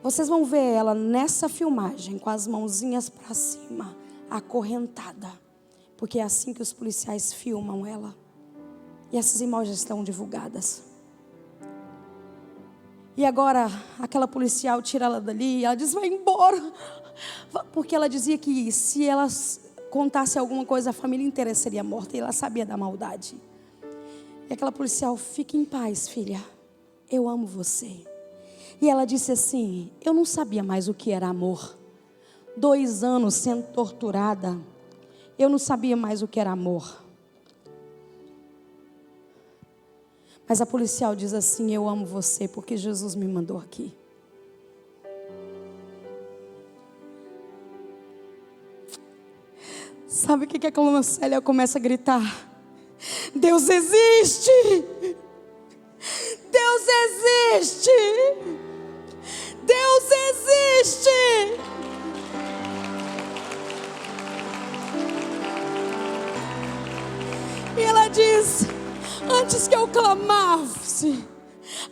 Vocês vão ver ela nessa filmagem, com as mãozinhas para cima, acorrentada. Porque é assim que os policiais filmam ela. E essas imagens estão divulgadas. E agora, aquela policial tira ela dali e ela diz: vai embora. Porque ela dizia que se ela contasse alguma coisa, a família inteira seria morta. E ela sabia da maldade. E aquela policial: fique em paz, filha, eu amo você. E ela disse assim: eu não sabia mais o que era amor. 2 anos sendo torturada, eu não sabia mais o que era amor. Mas a policial diz assim: eu amo você porque Jesus me mandou aqui. Sabe o que a Lucélia começa a gritar? Deus existe! Deus existe! Deus existe! E ela diz: antes que eu clamava, office.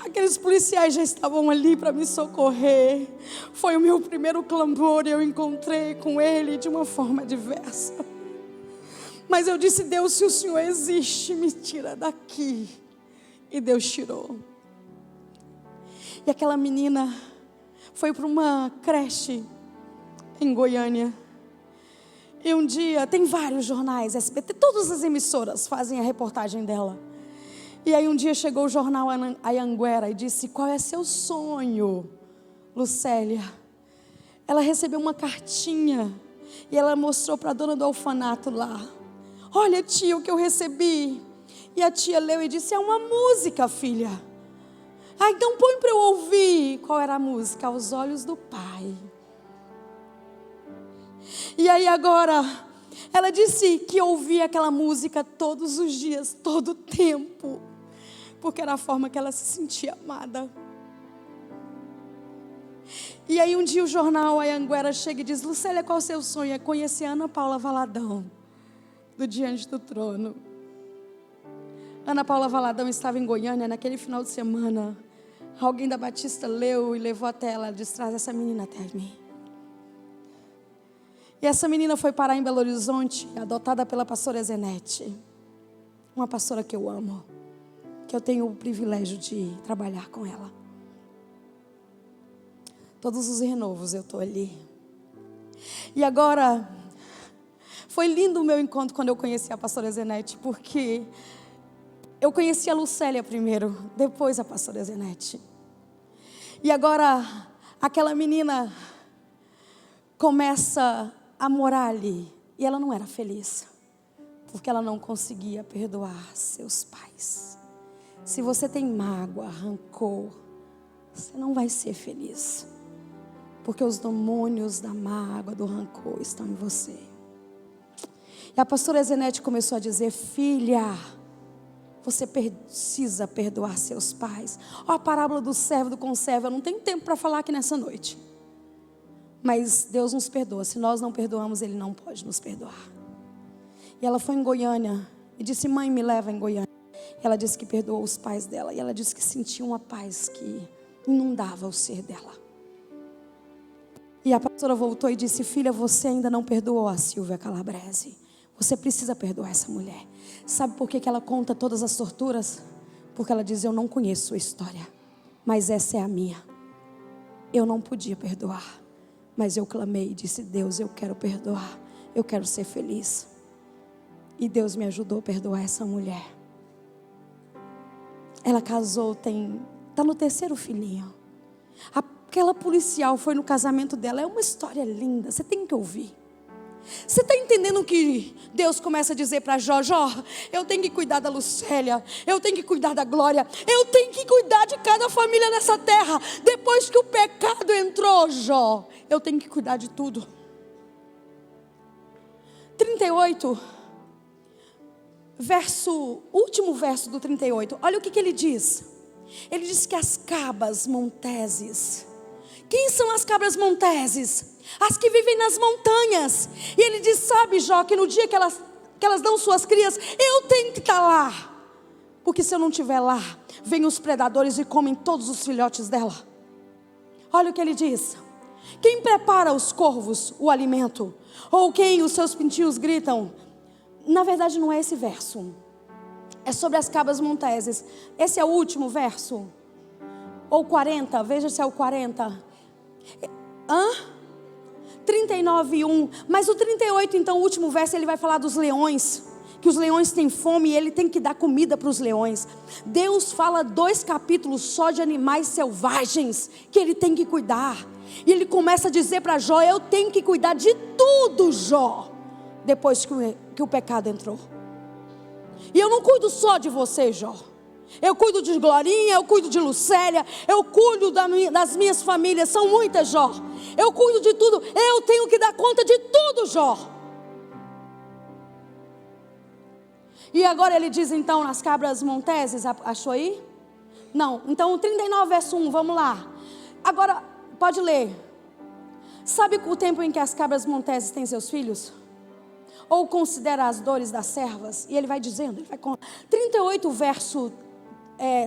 Aqueles policiais já estavam ali para me socorrer. Foi o meu primeiro clamor e eu encontrei com ele de uma forma diversa. Mas eu disse: Deus, se o Senhor existe, me tira daqui. E Deus tirou. E aquela menina foi para uma creche em Goiânia. E um dia, tem vários jornais, SBT, todas as emissoras fazem a reportagem dela. E aí um dia chegou o jornal Anhanguera e disse: qual é seu sonho, Lucélia? Ela recebeu uma cartinha e ela mostrou para a dona do orfanato lá: olha, tia, o que eu recebi. E a tia leu e disse: é uma música, filha. Ah, então põe para eu ouvir. Qual era a música? Aos Olhos do Pai. E aí agora, ela disse que ouvia aquela música todos os dias, todo o tempo, porque era a forma que ela se sentia amada. E aí um dia o jornal Anhanguera chega e diz: Lucélia, qual é o seu sonho? É conhecer Ana Paula Valadão, do Diante do Trono. Ana Paula Valadão estava em Goiânia naquele final de semana. Alguém da Batista leu e levou até ela, disse: traz essa menina até mim. E essa menina foi parar em Belo Horizonte, adotada pela pastora Zenete. Uma pastora que eu amo, que eu tenho o privilégio de trabalhar com ela. Todos os renovos eu estou ali. E agora, foi lindo o meu encontro quando eu conheci a pastora Zenete, porque eu conheci a Lucélia primeiro, depois a pastora Zenete. E agora, aquela menina começa a morar ali. E ela não era feliz, porque ela não conseguia perdoar seus pais. Se você tem mágoa, rancor, você não vai ser feliz, porque os demônios da mágoa, do rancor estão em você. E a pastora Zenete começou a dizer: filha, você precisa perdoar seus pais. Ó, a parábola do servo e do conservo. Eu não tenho tempo para falar aqui nessa noite, mas Deus nos perdoa. Se nós não perdoamos, Ele não pode nos perdoar. E ela foi em Goiânia e disse: mãe, me leva em Goiânia. E ela disse que perdoou os pais dela. E ela disse que sentia uma paz que inundava o ser dela. E a pastora voltou e disse: filha, você ainda não perdoou a Silvia Calabrese. Você precisa perdoar essa mulher. Sabe por que ela conta todas as torturas? Porque ela diz: eu não conheço sua história, mas essa é a minha. Eu não podia perdoar, mas eu clamei e disse: Deus, eu quero perdoar, eu quero ser feliz. E Deus me ajudou a perdoar essa mulher. Ela casou, está no 3º filhinho. Aquela policial foi no casamento dela. É uma história linda, você tem que ouvir. Você está entendendo que Deus começa a dizer para Jó: Jó, eu tenho que cuidar da Lucélia, eu tenho que cuidar da Glória, eu tenho que cuidar de cada família nessa terra. Depois que o pecado entrou, Jó, eu tenho que cuidar de tudo. 38, último verso do 38. Olha o que ele diz. Ele diz que as cabras monteses. Quem são as cabras monteses? As que vivem nas montanhas. E ele diz: sabe, Jó, que no dia que elas dão suas crias, eu tenho que estar lá, porque se eu não estiver lá, vêm os predadores e comem todos os filhotes dela. Olha o que ele diz: quem prepara aos corvos o alimento, ou quem os seus pintinhos gritam. Na verdade não é esse verso, é sobre as cabras monteses. Esse é o último verso, ou 40, veja se é o 40. 39:1. Mas o 38, então, o último verso, ele vai falar dos leões, que os leões têm fome e ele tem que dar comida para os leões. Deus fala 2 capítulos só de animais selvagens que ele tem que cuidar. E ele começa a dizer para Jó: eu tenho que cuidar de tudo, Jó, depois que o pecado entrou. E eu não cuido só de você, Jó. Eu cuido de Glorinha, eu cuido de Lucélia, eu cuido das minhas famílias, são muitas, Jó. Eu cuido de tudo, eu tenho que dar conta de tudo, Jó. E agora ele diz então nas cabras monteses, achou aí? Não, então 39 verso 1, vamos lá. Agora, pode ler. Sabe o tempo em que as cabras monteses têm seus filhos? Ou considera as dores das servas? E ele vai dizendo, ele vai com 38 verso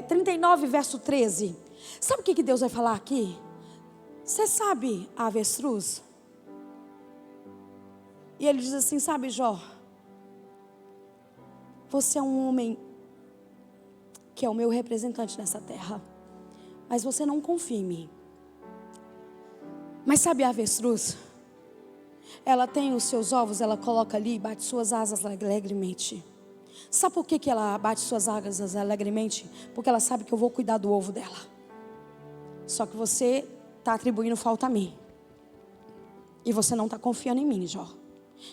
39, verso 13. Sabe o que Deus vai falar aqui? Você sabe a avestruz? E ele diz assim, sabe, Jó, você é um homem que é o meu representante nessa terra, mas você não confia em mim. Mas sabe a avestruz? Ela tem os seus ovos, ela coloca ali e bate suas asas alegremente. Sabe por que ela bate suas asas alegremente? Porque ela sabe que eu vou cuidar do ovo dela. Só que você está atribuindo falta a mim. E você não está confiando em mim, Jó.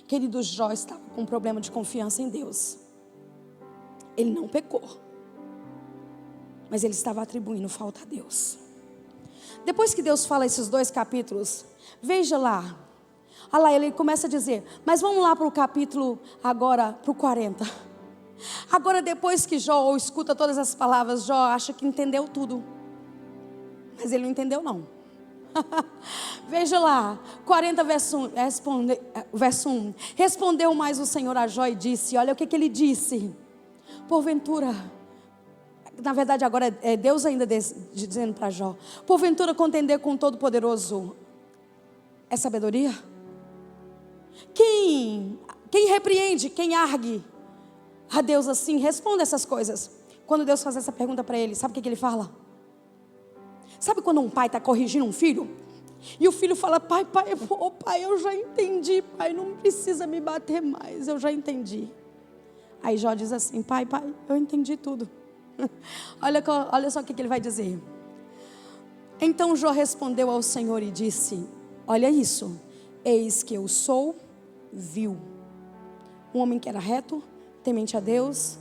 Querido, Jó estava com um problema de confiança em Deus. Ele não pecou, mas ele estava atribuindo falta a Deus. Depois que Deus fala esses 2 capítulos, veja lá. Olha lá, ele começa a dizer, mas vamos lá para o capítulo agora, para o 40. Agora depois que Jó escuta todas as palavras, Jó acha que entendeu tudo. Mas ele não entendeu não. Veja lá, 40 verso 1. Respondeu mais o Senhor a Jó e disse, olha o que ele disse. Porventura, na verdade agora é Deus ainda dizendo para Jó, porventura contender com o Todo-Poderoso é sabedoria? Quem repreende, quem argue a Deus assim, responda essas coisas. Quando Deus faz essa pergunta para ele, sabe o que ele fala? Sabe quando um pai está corrigindo um filho? E o filho fala, pai, eu já entendi, pai, não precisa me bater mais, eu já entendi. Aí Jó diz assim, pai, eu entendi tudo. Olha só o que ele vai dizer. Então Jó respondeu ao Senhor e disse, olha isso, eis que eu sou vil. Um homem que era reto, temente a Deus,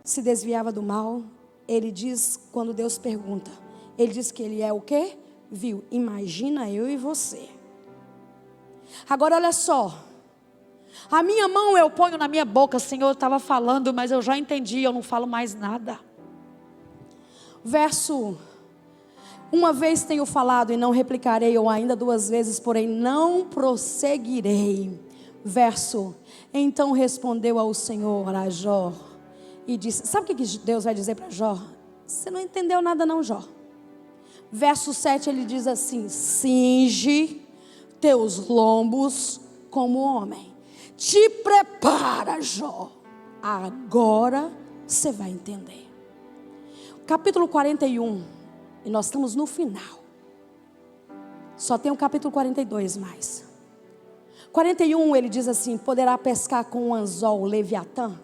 se desviava do mal. Ele diz, quando Deus pergunta, ele diz que ele é o quê? Vil. Imagina eu e você. Agora olha só. A minha mão eu ponho na minha boca, Senhor, eu estava falando, mas eu já entendi, eu não falo mais nada. Verso, uma vez tenho falado e não replicarei, ou ainda 2 vezes, porém não prosseguirei. Verso, então respondeu ao Senhor a Jó e disse, sabe o que Deus vai dizer para Jó? Você não entendeu nada não, Jó. Verso 7 ele diz assim, cinge teus lombos como homem. Te prepara, Jó. Agora você vai entender. Capítulo 41. E nós estamos no final. Só tem o capítulo 42 mais. 41 ele diz assim, poderá pescar com um anzol o Leviatã?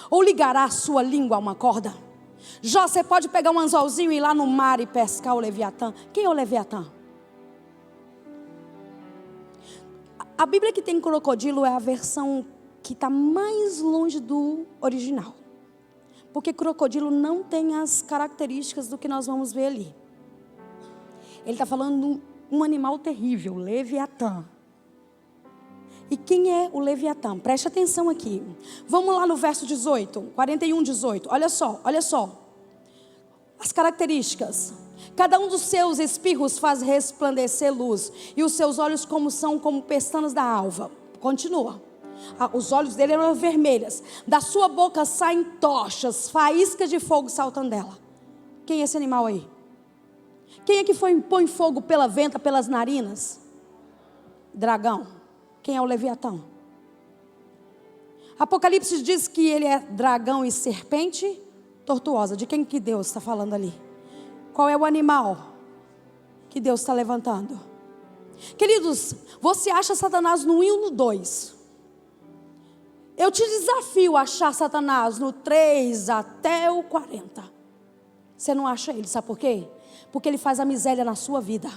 Ou ligará a sua língua a uma corda? Jó, você pode pegar um anzolzinho e ir lá no mar e pescar o Leviatã? Quem é o Leviatã? A Bíblia que tem crocodilo é a versão que está mais longe do original. Porque crocodilo não tem as características do que nós vamos ver ali. Ele está falando de um animal terrível, Leviatã. E quem é o Leviatã? Preste atenção aqui. Vamos lá no verso 18, 41, 18. Olha só. As características. Cada um dos seus espirros faz resplandecer luz, e os seus olhos são como pestanas da alva. Continua. Os olhos dele eram vermelhos. Da sua boca saem tochas, faíscas de fogo saltando dela. Quem é esse animal aí? Quem é que põe fogo pela venta, pelas narinas? Dragão. Quem é o Leviatã? Apocalipse diz que ele é dragão e serpente tortuosa. De quem que Deus está falando ali? Qual é o animal que Deus está levantando? Queridos, você acha Satanás no 1 e no 2. Eu te desafio a achar Satanás no 3 até o 40. Você não acha ele, sabe por quê? Porque ele faz a miséria na sua vida.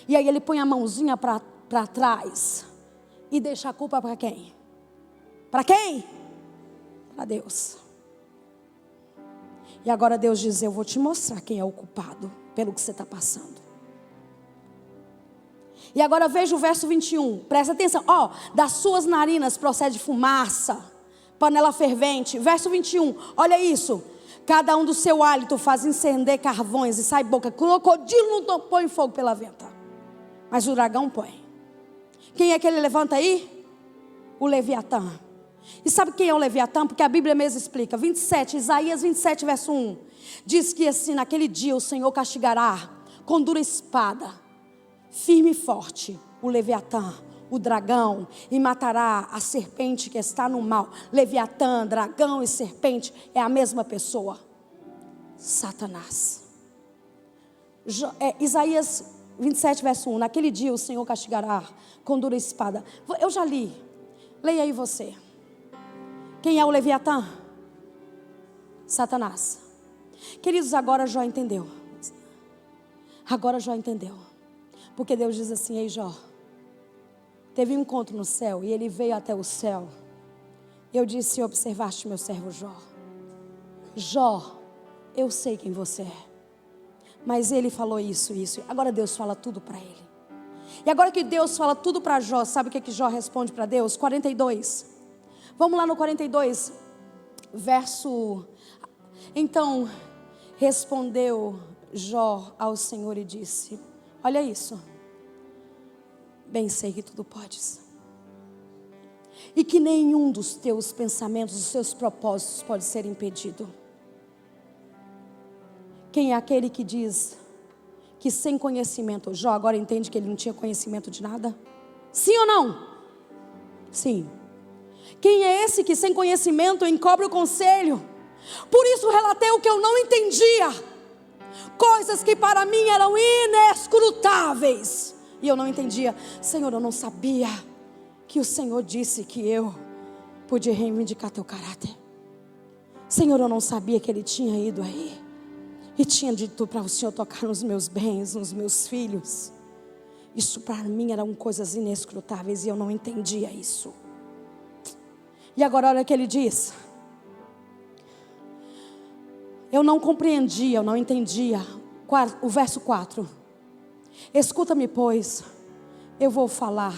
E aí ele põe a mãozinha para trás e deixa a culpa para quem? Para quem? Para Deus. E agora Deus diz, eu vou te mostrar quem é o culpado pelo que você está passando. E agora veja o verso 21, presta atenção. Das suas narinas procede fumaça, panela fervente. Verso 21, olha isso. Cada um do seu hálito faz incender carvões e sai boca. Crocodilo não põe fogo pela venta, mas o dragão põe. Quem é que ele levanta aí? O Leviatã. E sabe quem é o Leviatã? Porque a Bíblia mesmo explica. 27, Isaías 27, verso 1. Diz que assim, naquele dia o Senhor castigará com dura espada, firme e forte, o Leviatã, o dragão, e matará a serpente que está no mal. Leviatã, dragão e serpente é a mesma pessoa. Satanás. Isaías 27, verso 1. Naquele dia o Senhor castigará com dura espada. Eu já li. Leia aí você. Quem é o Leviatã? Satanás. Queridos, agora Jó entendeu. Agora Jó entendeu. Porque Deus diz assim: ei Jó, teve um encontro no céu e ele veio até o céu. Eu disse: observaste meu servo Jó. Jó, eu sei quem você é. Mas ele falou isso. Agora Deus fala tudo para ele. E agora que Deus fala tudo para Jó, sabe o que Jó responde para Deus? 42. Vamos lá no 42, verso... Então respondeu Jó ao Senhor e disse: olha isso. Bem sei que tudo podes, e que nenhum dos teus pensamentos, dos teus propósitos pode ser impedido. Quem é aquele que diz que sem conhecimento... Jó agora entende que ele não tinha conhecimento de nada? Sim ou não? Sim. Quem é esse que sem conhecimento encobre o conselho? Por isso relatei o que eu não entendia, coisas que para mim eram inescrutáveis, e eu não entendia. Senhor, eu não sabia que o Senhor disse que eu podia reivindicar teu caráter. Senhor, eu não sabia que ele tinha ido aí e tinha dito para o Senhor tocar nos meus bens, nos meus filhos. Isso para mim eram coisas inescrutáveis e eu não entendia isso. E agora olha o que ele diz: eu não compreendia, eu não entendia. O verso 4. Escuta-me, pois, eu vou falar,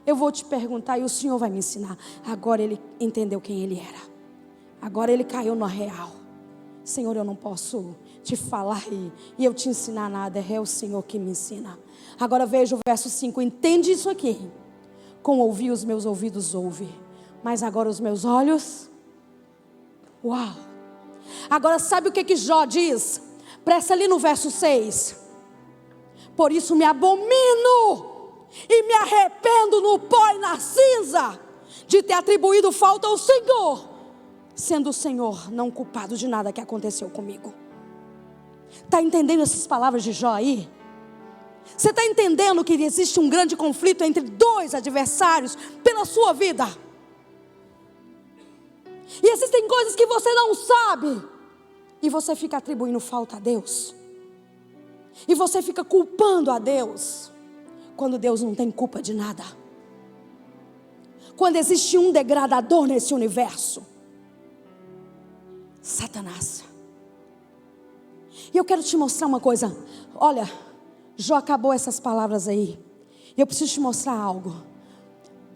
eu vou te perguntar e o Senhor vai me ensinar. Agora ele entendeu quem ele era. Agora ele caiu no real. Senhor, eu não posso te falar e eu te ensinar nada, é o Senhor que me ensina. Agora veja o verso 5, entende isso aqui. Com ouvir os meus ouvidos ouve, mas agora os meus olhos... Uau! Agora sabe o que Jó diz? Presta ali no verso 6. Por isso me abomino e me arrependo no pó e na cinza de ter atribuído falta ao Senhor, sendo o Senhor não culpado de nada que aconteceu comigo. Está entendendo essas palavras de Jó aí? Você está entendendo que existe um grande conflito entre dois adversários pela sua vida? E existem coisas que você não sabe, e você fica atribuindo falta a Deus, e você fica culpando a Deus, quando Deus não tem culpa de nada. Quando existe um degradador nesse universo, Satanás. E eu quero te mostrar uma coisa. Olha, Jó acabou essas palavras aí. Eu preciso te mostrar algo.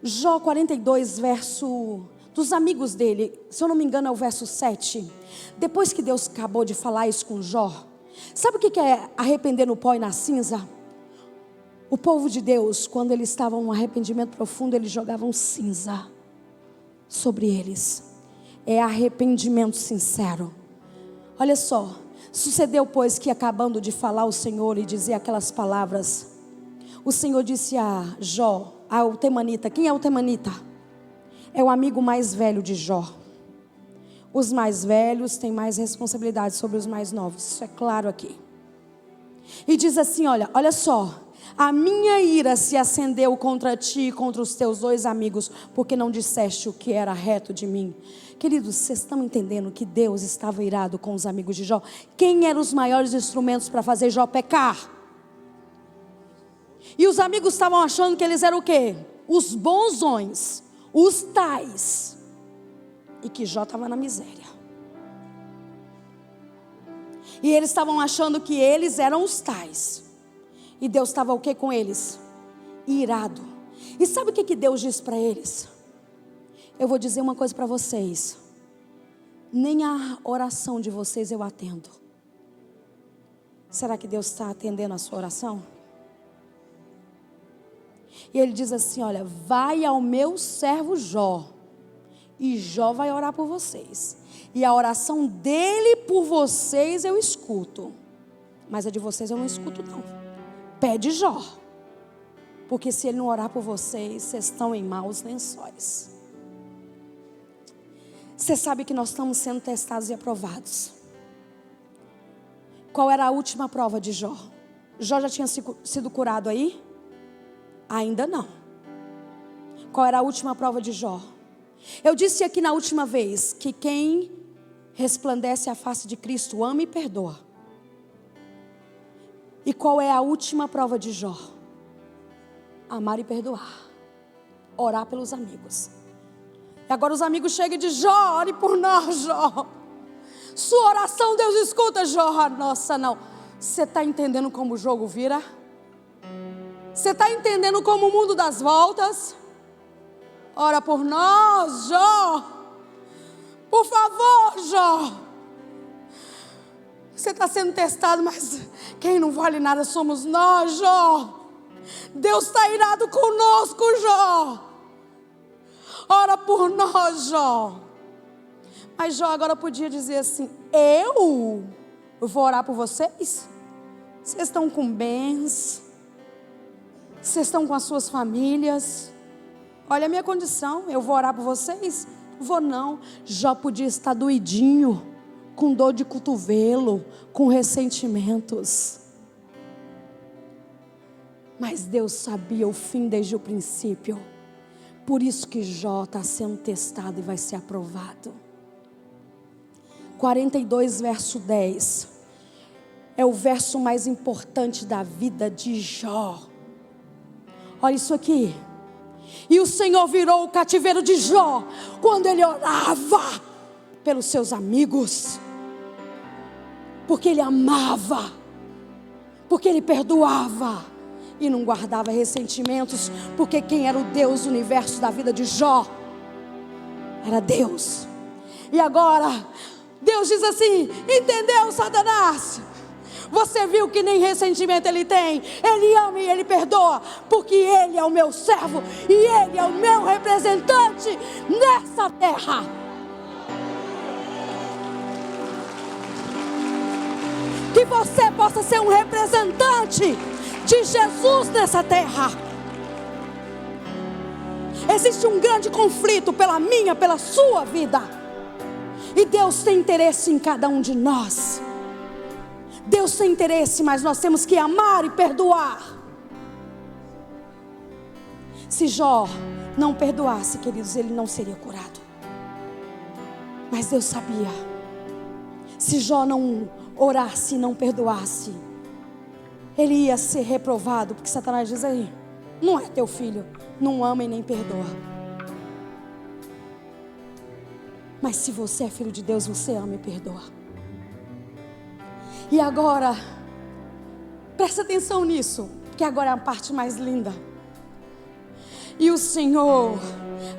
Jó 42, verso... dos amigos dele, se eu não me engano é o verso 7. Depois que Deus acabou de falar isso com Jó, sabe o que é arrepender no pó e na cinza? O povo de Deus, quando eles estavam em um arrependimento profundo, eles jogavam cinza sobre eles. É arrependimento sincero. Olha só, sucedeu pois que acabando de falar o Senhor e dizer aquelas palavras, o Senhor disse a Jó, ao temanita. Quem é o temanita? É o amigo mais velho de Jó. Os mais velhos têm mais responsabilidade sobre os mais novos. Isso é claro aqui. E diz assim, olha só. A minha ira se acendeu contra ti e contra os teus dois amigos, porque não disseste o que era reto de mim. Queridos, vocês estão entendendo que Deus estava irado com os amigos de Jó? Quem eram os maiores instrumentos para fazer Jó pecar? E os amigos estavam achando que eles eram o quê? Os bonzões, os tais, e que Jó estava na miséria. E eles estavam achando que eles eram os tais, e Deus estava o que com eles? Irado. E sabe o que Deus disse para eles? Eu vou dizer uma coisa para vocês: nem a oração de vocês eu atendo. Será que Deus está atendendo a sua oração? E ele diz assim, olha, vai ao meu servo Jó e Jó vai orar por vocês. E a oração dele por vocês eu escuto. Mas a de vocês eu não escuto não. Pede Jó. Porque se ele não orar por vocês, vocês estão em maus lençóis. Você sabe que nós estamos sendo testados e aprovados. Qual era a última prova de Jó? Jó já tinha sido curado aí? Ainda não. Qual era a última prova de Jó? Eu disse aqui na última vez que quem resplandece a face de Cristo ama e perdoa. E qual é a última prova de Jó? Amar e perdoar. Orar pelos amigos. E agora os amigos chegam e dizem: Jó, ore por nós, Jó. Sua oração Deus escuta, Jó. Nossa, não. Você está entendendo como o jogo vira? Você está entendendo como o mundo dá as voltas? Ora por nós, Jó. Por favor, Jó. Você está sendo testado, mas quem não vale nada somos nós, Jó. Deus está irado conosco, Jó. Ora por nós, Jó. Mas Jó agora podia dizer assim: eu vou orar por vocês? Vocês estão com bens, vocês estão com as suas famílias. Olha a minha condição, eu vou orar por vocês? Vou não. Jó podia estar doidinho, com dor de cotovelo, com ressentimentos. Mas Deus sabia o fim desde o princípio. Por isso que Jó está sendo testado e vai ser aprovado. 42 verso 10. É o verso mais importante da vida de Jó. Olha isso aqui. E o Senhor virou o cativeiro de Jó quando ele orava pelos seus amigos. Porque ele amava. Porque ele perdoava. E não guardava ressentimentos. Porque quem era o Deus do universo da vida de Jó? Era Deus. E agora Deus diz assim: entendeu, Satanás? Você viu que nem ressentimento ele tem. Ele ama e ele perdoa. Porque ele é o meu servo. E ele é o meu representante nessa terra. Que você possa ser um representante de Jesus nessa terra. Existe um grande conflito pela minha, pela sua vida. E Deus tem interesse em cada um de nós. Deus tem interesse, mas nós temos que amar e perdoar. Se Jó não perdoasse, queridos, ele não seria curado. Mas Deus sabia. Se Jó não orasse e não perdoasse, ele ia ser reprovado. Porque Satanás diz aí: não é teu filho, não ama e nem perdoa. Mas se você é filho de Deus, você ama e perdoa. E agora, presta atenção nisso, que agora é a parte mais linda. E o Senhor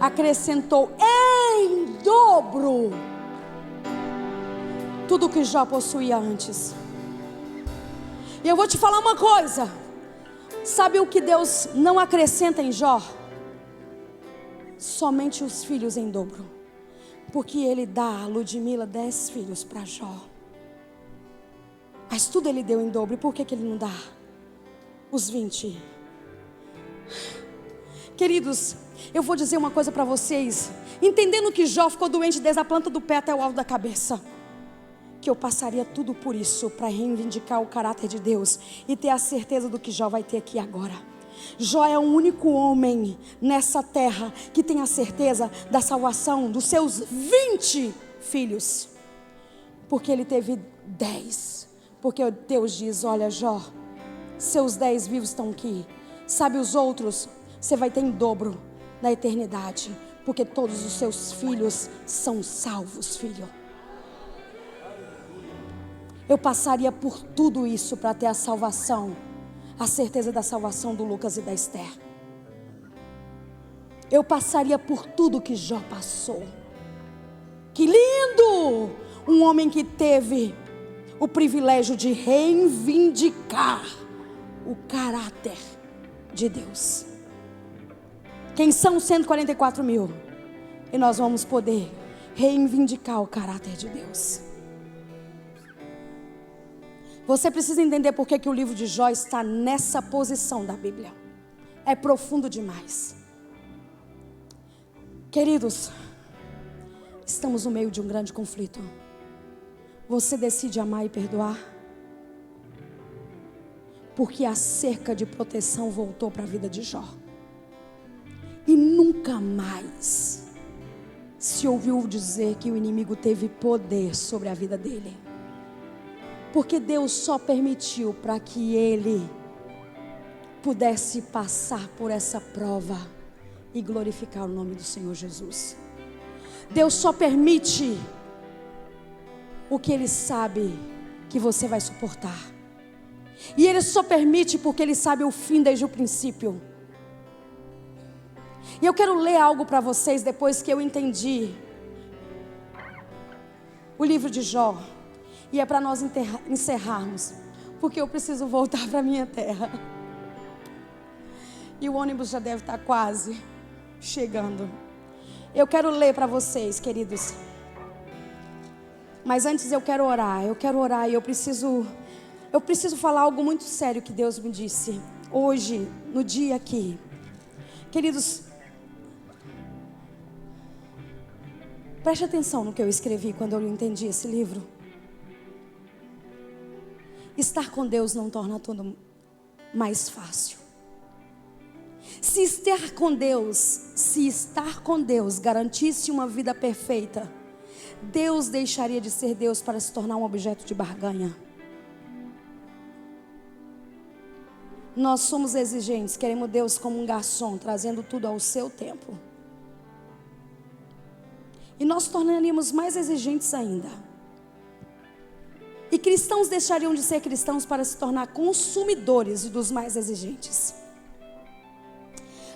acrescentou em dobro tudo que Jó possuía antes. E eu vou te falar uma coisa. Sabe o que Deus não acrescenta em Jó? Somente os filhos em dobro. Porque Ele dá a Ludmila 10 filhos para Jó. Mas tudo Ele deu em dobro. E por que Ele não dá os 20? Queridos, eu vou dizer uma coisa para vocês. Entendendo que Jó ficou doente desde a planta do pé até o alto da cabeça, que eu passaria tudo por isso, para reivindicar o caráter de Deus e ter a certeza do que Jó vai ter aqui agora. Jó é o único homem nessa terra que tem a certeza da salvação dos seus 20 filhos. Porque ele teve 10. Porque Deus diz: olha, Jó, seus 10 vivos estão aqui. Sabe, os outros você vai ter em dobro na eternidade. Porque todos os seus filhos são salvos, filho. Eu passaria por tudo isso para ter a salvação, a certeza da salvação do Lucas e da Esther. Eu passaria por tudo que Jó passou. Que lindo! Um homem que teve o privilégio de reivindicar o caráter de Deus. Quem são 144 mil? E nós vamos poder reivindicar o caráter de Deus. Você precisa entender por que o livro de Jó está nessa posição da Bíblia. É profundo demais. Queridos, estamos no meio de um grande conflito. Você decide amar e perdoar? Porque a cerca de proteção voltou para a vida de Jó. E nunca mais se ouviu dizer que o inimigo teve poder sobre a vida dele. Porque Deus só permitiu para que ele pudesse passar por essa prova e glorificar o nome do Senhor Jesus. Deus só permite o que Ele sabe que você vai suportar. E Ele só permite porque Ele sabe o fim desde o princípio. E eu quero ler algo para vocês depois que eu entendi o livro de Jó. E é para nós encerrarmos, porque eu preciso voltar para a minha terra. E o ônibus já deve estar quase chegando. Eu quero ler para vocês, queridos. Mas antes eu quero orar e eu preciso falar algo muito sério que Deus me disse hoje, no dia aqui. Queridos, preste atenção no que eu escrevi quando eu entendi esse livro. Estar com Deus não torna tudo mais fácil. Se estar com Deus garantisse uma vida perfeita, Deus deixaria de ser Deus para se tornar um objeto de barganha. Nós somos exigentes, queremos Deus como um garçom, trazendo tudo ao seu tempo. E nós tornaríamos mais exigentes ainda. E cristãos deixariam de ser cristãos para se tornar consumidores dos mais exigentes.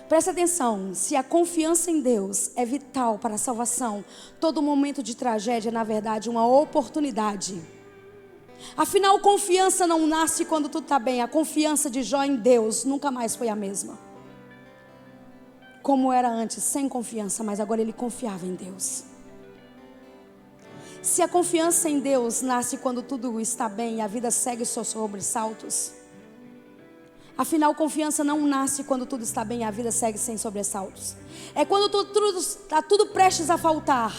Presta atenção, se a confiança em Deus é vital para a salvação, todo momento de tragédia é na verdade uma oportunidade. Afinal, confiança não nasce quando tudo está bem. A confiança de Jó em Deus nunca mais foi a mesma. Como era antes, sem confiança, mas agora ele confiava em Deus. Se a confiança em Deus nasce quando tudo está bem e a vida segue seus sobressaltos, afinal, confiança não nasce quando tudo está bem e a vida segue sem sobressaltos. É quando está tudo prestes a faltar,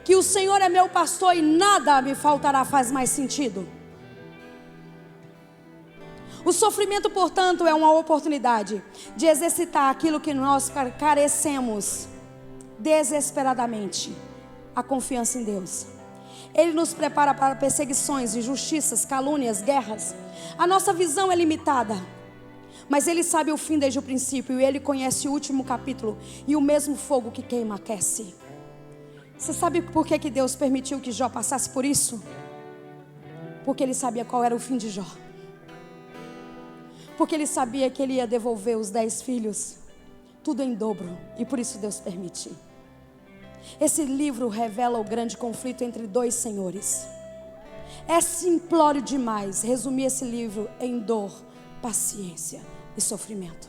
que o Senhor é meu pastor e nada me faltará, faz mais sentido. O sofrimento, portanto, é uma oportunidade de exercitar aquilo que nós carecemos desesperadamente, a confiança em Deus. Ele nos prepara para perseguições, injustiças, calúnias, guerras. A nossa visão é limitada, mas Ele sabe o fim desde o princípio. E Ele conhece o último capítulo. E o mesmo fogo que queima aquece. Você sabe por que Deus permitiu que Jó passasse por isso? Porque Ele sabia qual era o fim de Jó. Porque Ele sabia que Ele ia devolver os 10 filhos, tudo em dobro. E por isso Deus permite. Esse livro revela o grande conflito entre dois senhores. É simplório demais resumir esse livro em dor, paciência e sofrimento.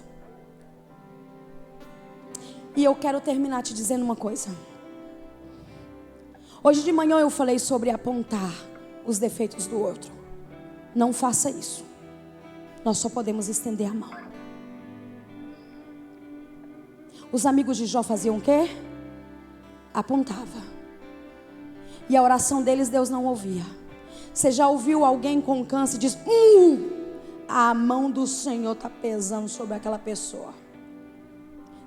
E eu quero terminar te dizendo uma coisa. Hoje de manhã eu falei sobre apontar os defeitos do outro. Não faça isso. Nós só podemos estender a mão. Os amigos de Jó faziam o quê? Apontava. E a oração deles Deus não ouvia. Você já ouviu alguém com câncer e diz: a mão do Senhor está pesando sobre aquela pessoa.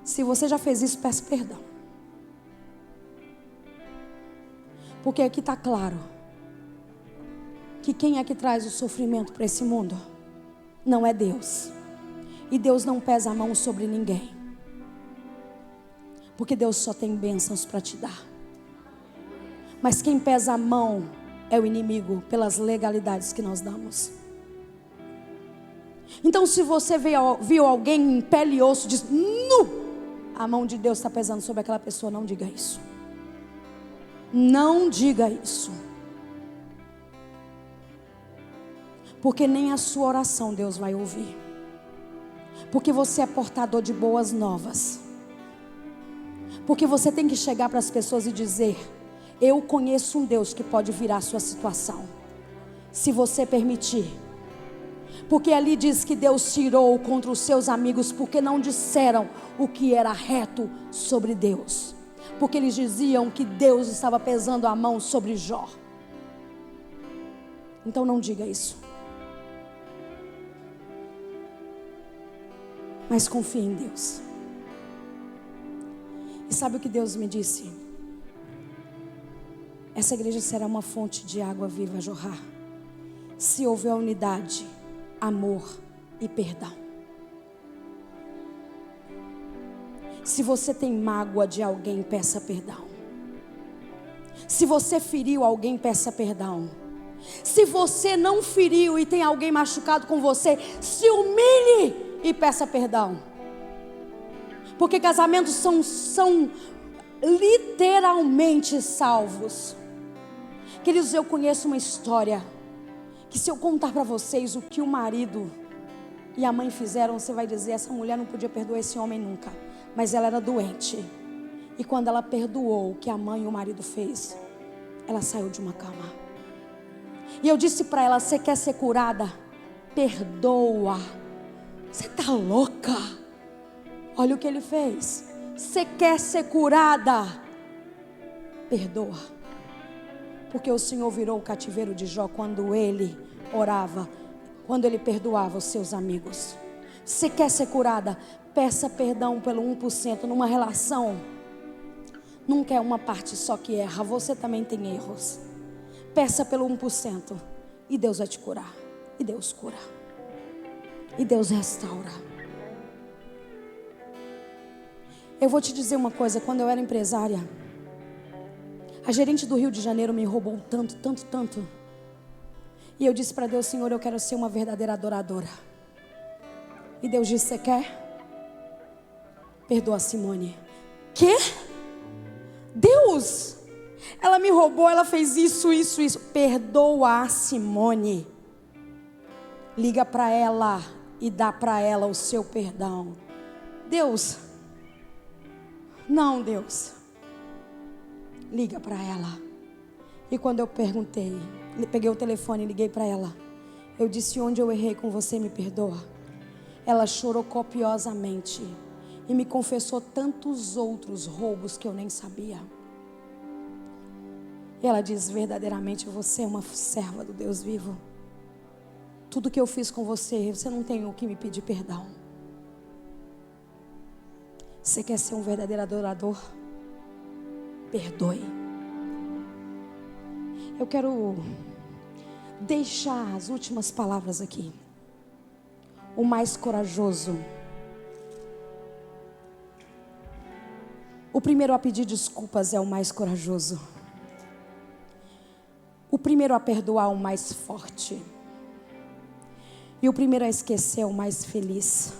Se você já fez isso, peça perdão. Porque aqui está claro que quem é que traz o sofrimento para esse mundo? Não é Deus. E Deus não pesa a mão sobre ninguém. Porque Deus só tem bênçãos para te dar. Mas quem pesa a mão é o inimigo, pelas legalidades que nós damos. Então, se você viu alguém em pele e osso, diz: a mão de Deus está pesando sobre aquela pessoa. Não diga isso. Não diga isso. Porque nem a sua oração Deus vai ouvir. Porque você é portador de boas novas. Porque você tem que chegar para as pessoas e dizer: eu conheço um Deus que pode virar a sua situação, se você permitir. Porque ali diz que Deus tirou contra os seus amigos, porque não disseram o que era reto sobre Deus, porque eles diziam que Deus estava pesando a mão sobre Jó. Então não diga isso, mas confie em Deus. E sabe o que Deus me disse? Essa igreja será uma fonte de água viva a jorrar, se houver unidade, amor e perdão. Se você tem mágoa de alguém, peça perdão. Se você feriu alguém, peça perdão. Se você não feriu e tem alguém machucado com você, se humilhe e peça perdão. Porque casamentos são literalmente salvos. Queridos, eu conheço uma história que, se eu contar para vocês o que o marido e a mãe fizeram, você vai dizer: essa mulher não podia perdoar esse homem nunca. Mas ela era doente, e quando ela perdoou o que a mãe e o marido fez, ela saiu de uma cama. E eu disse para ela: você quer ser curada? Perdoa. Você está louca? Olha o que ele fez. Você quer ser curada? Perdoa. Porque o Senhor virou o cativeiro de Jó quando ele orava, quando ele perdoava os seus amigos. Você quer ser curada? Peça perdão pelo 1%. Numa relação, nunca é uma parte só que erra, você também tem erros. Peça pelo 1% e Deus vai te curar. E Deus cura. E Deus restaura. Eu vou te dizer uma coisa: quando eu era empresária, a gerente do Rio de Janeiro me roubou tanto. E eu disse para Deus: Senhor, eu quero ser uma verdadeira adoradora. E Deus disse: você quer? Perdoa a Simone. Quê? Deus, ela me roubou, ela fez isso. Perdoa a Simone. Liga para ela e dá para ela o seu perdão. Deus, não, Deus. Liga para ela. E quando eu perguntei, peguei o telefone e liguei para ela, eu disse: onde eu errei com você, me perdoa. Ela chorou copiosamente e me confessou tantos outros roubos que eu nem sabia. E ela diz: verdadeiramente você é uma serva do Deus vivo. Tudo que eu fiz com você, você não tem o que me pedir perdão. Você quer ser um verdadeiro adorador? Perdoe. Eu quero deixar as últimas palavras aqui. O mais corajoso, o primeiro a pedir desculpas é o mais corajoso. O primeiro a perdoar é o mais forte. E o primeiro a esquecer é o mais feliz.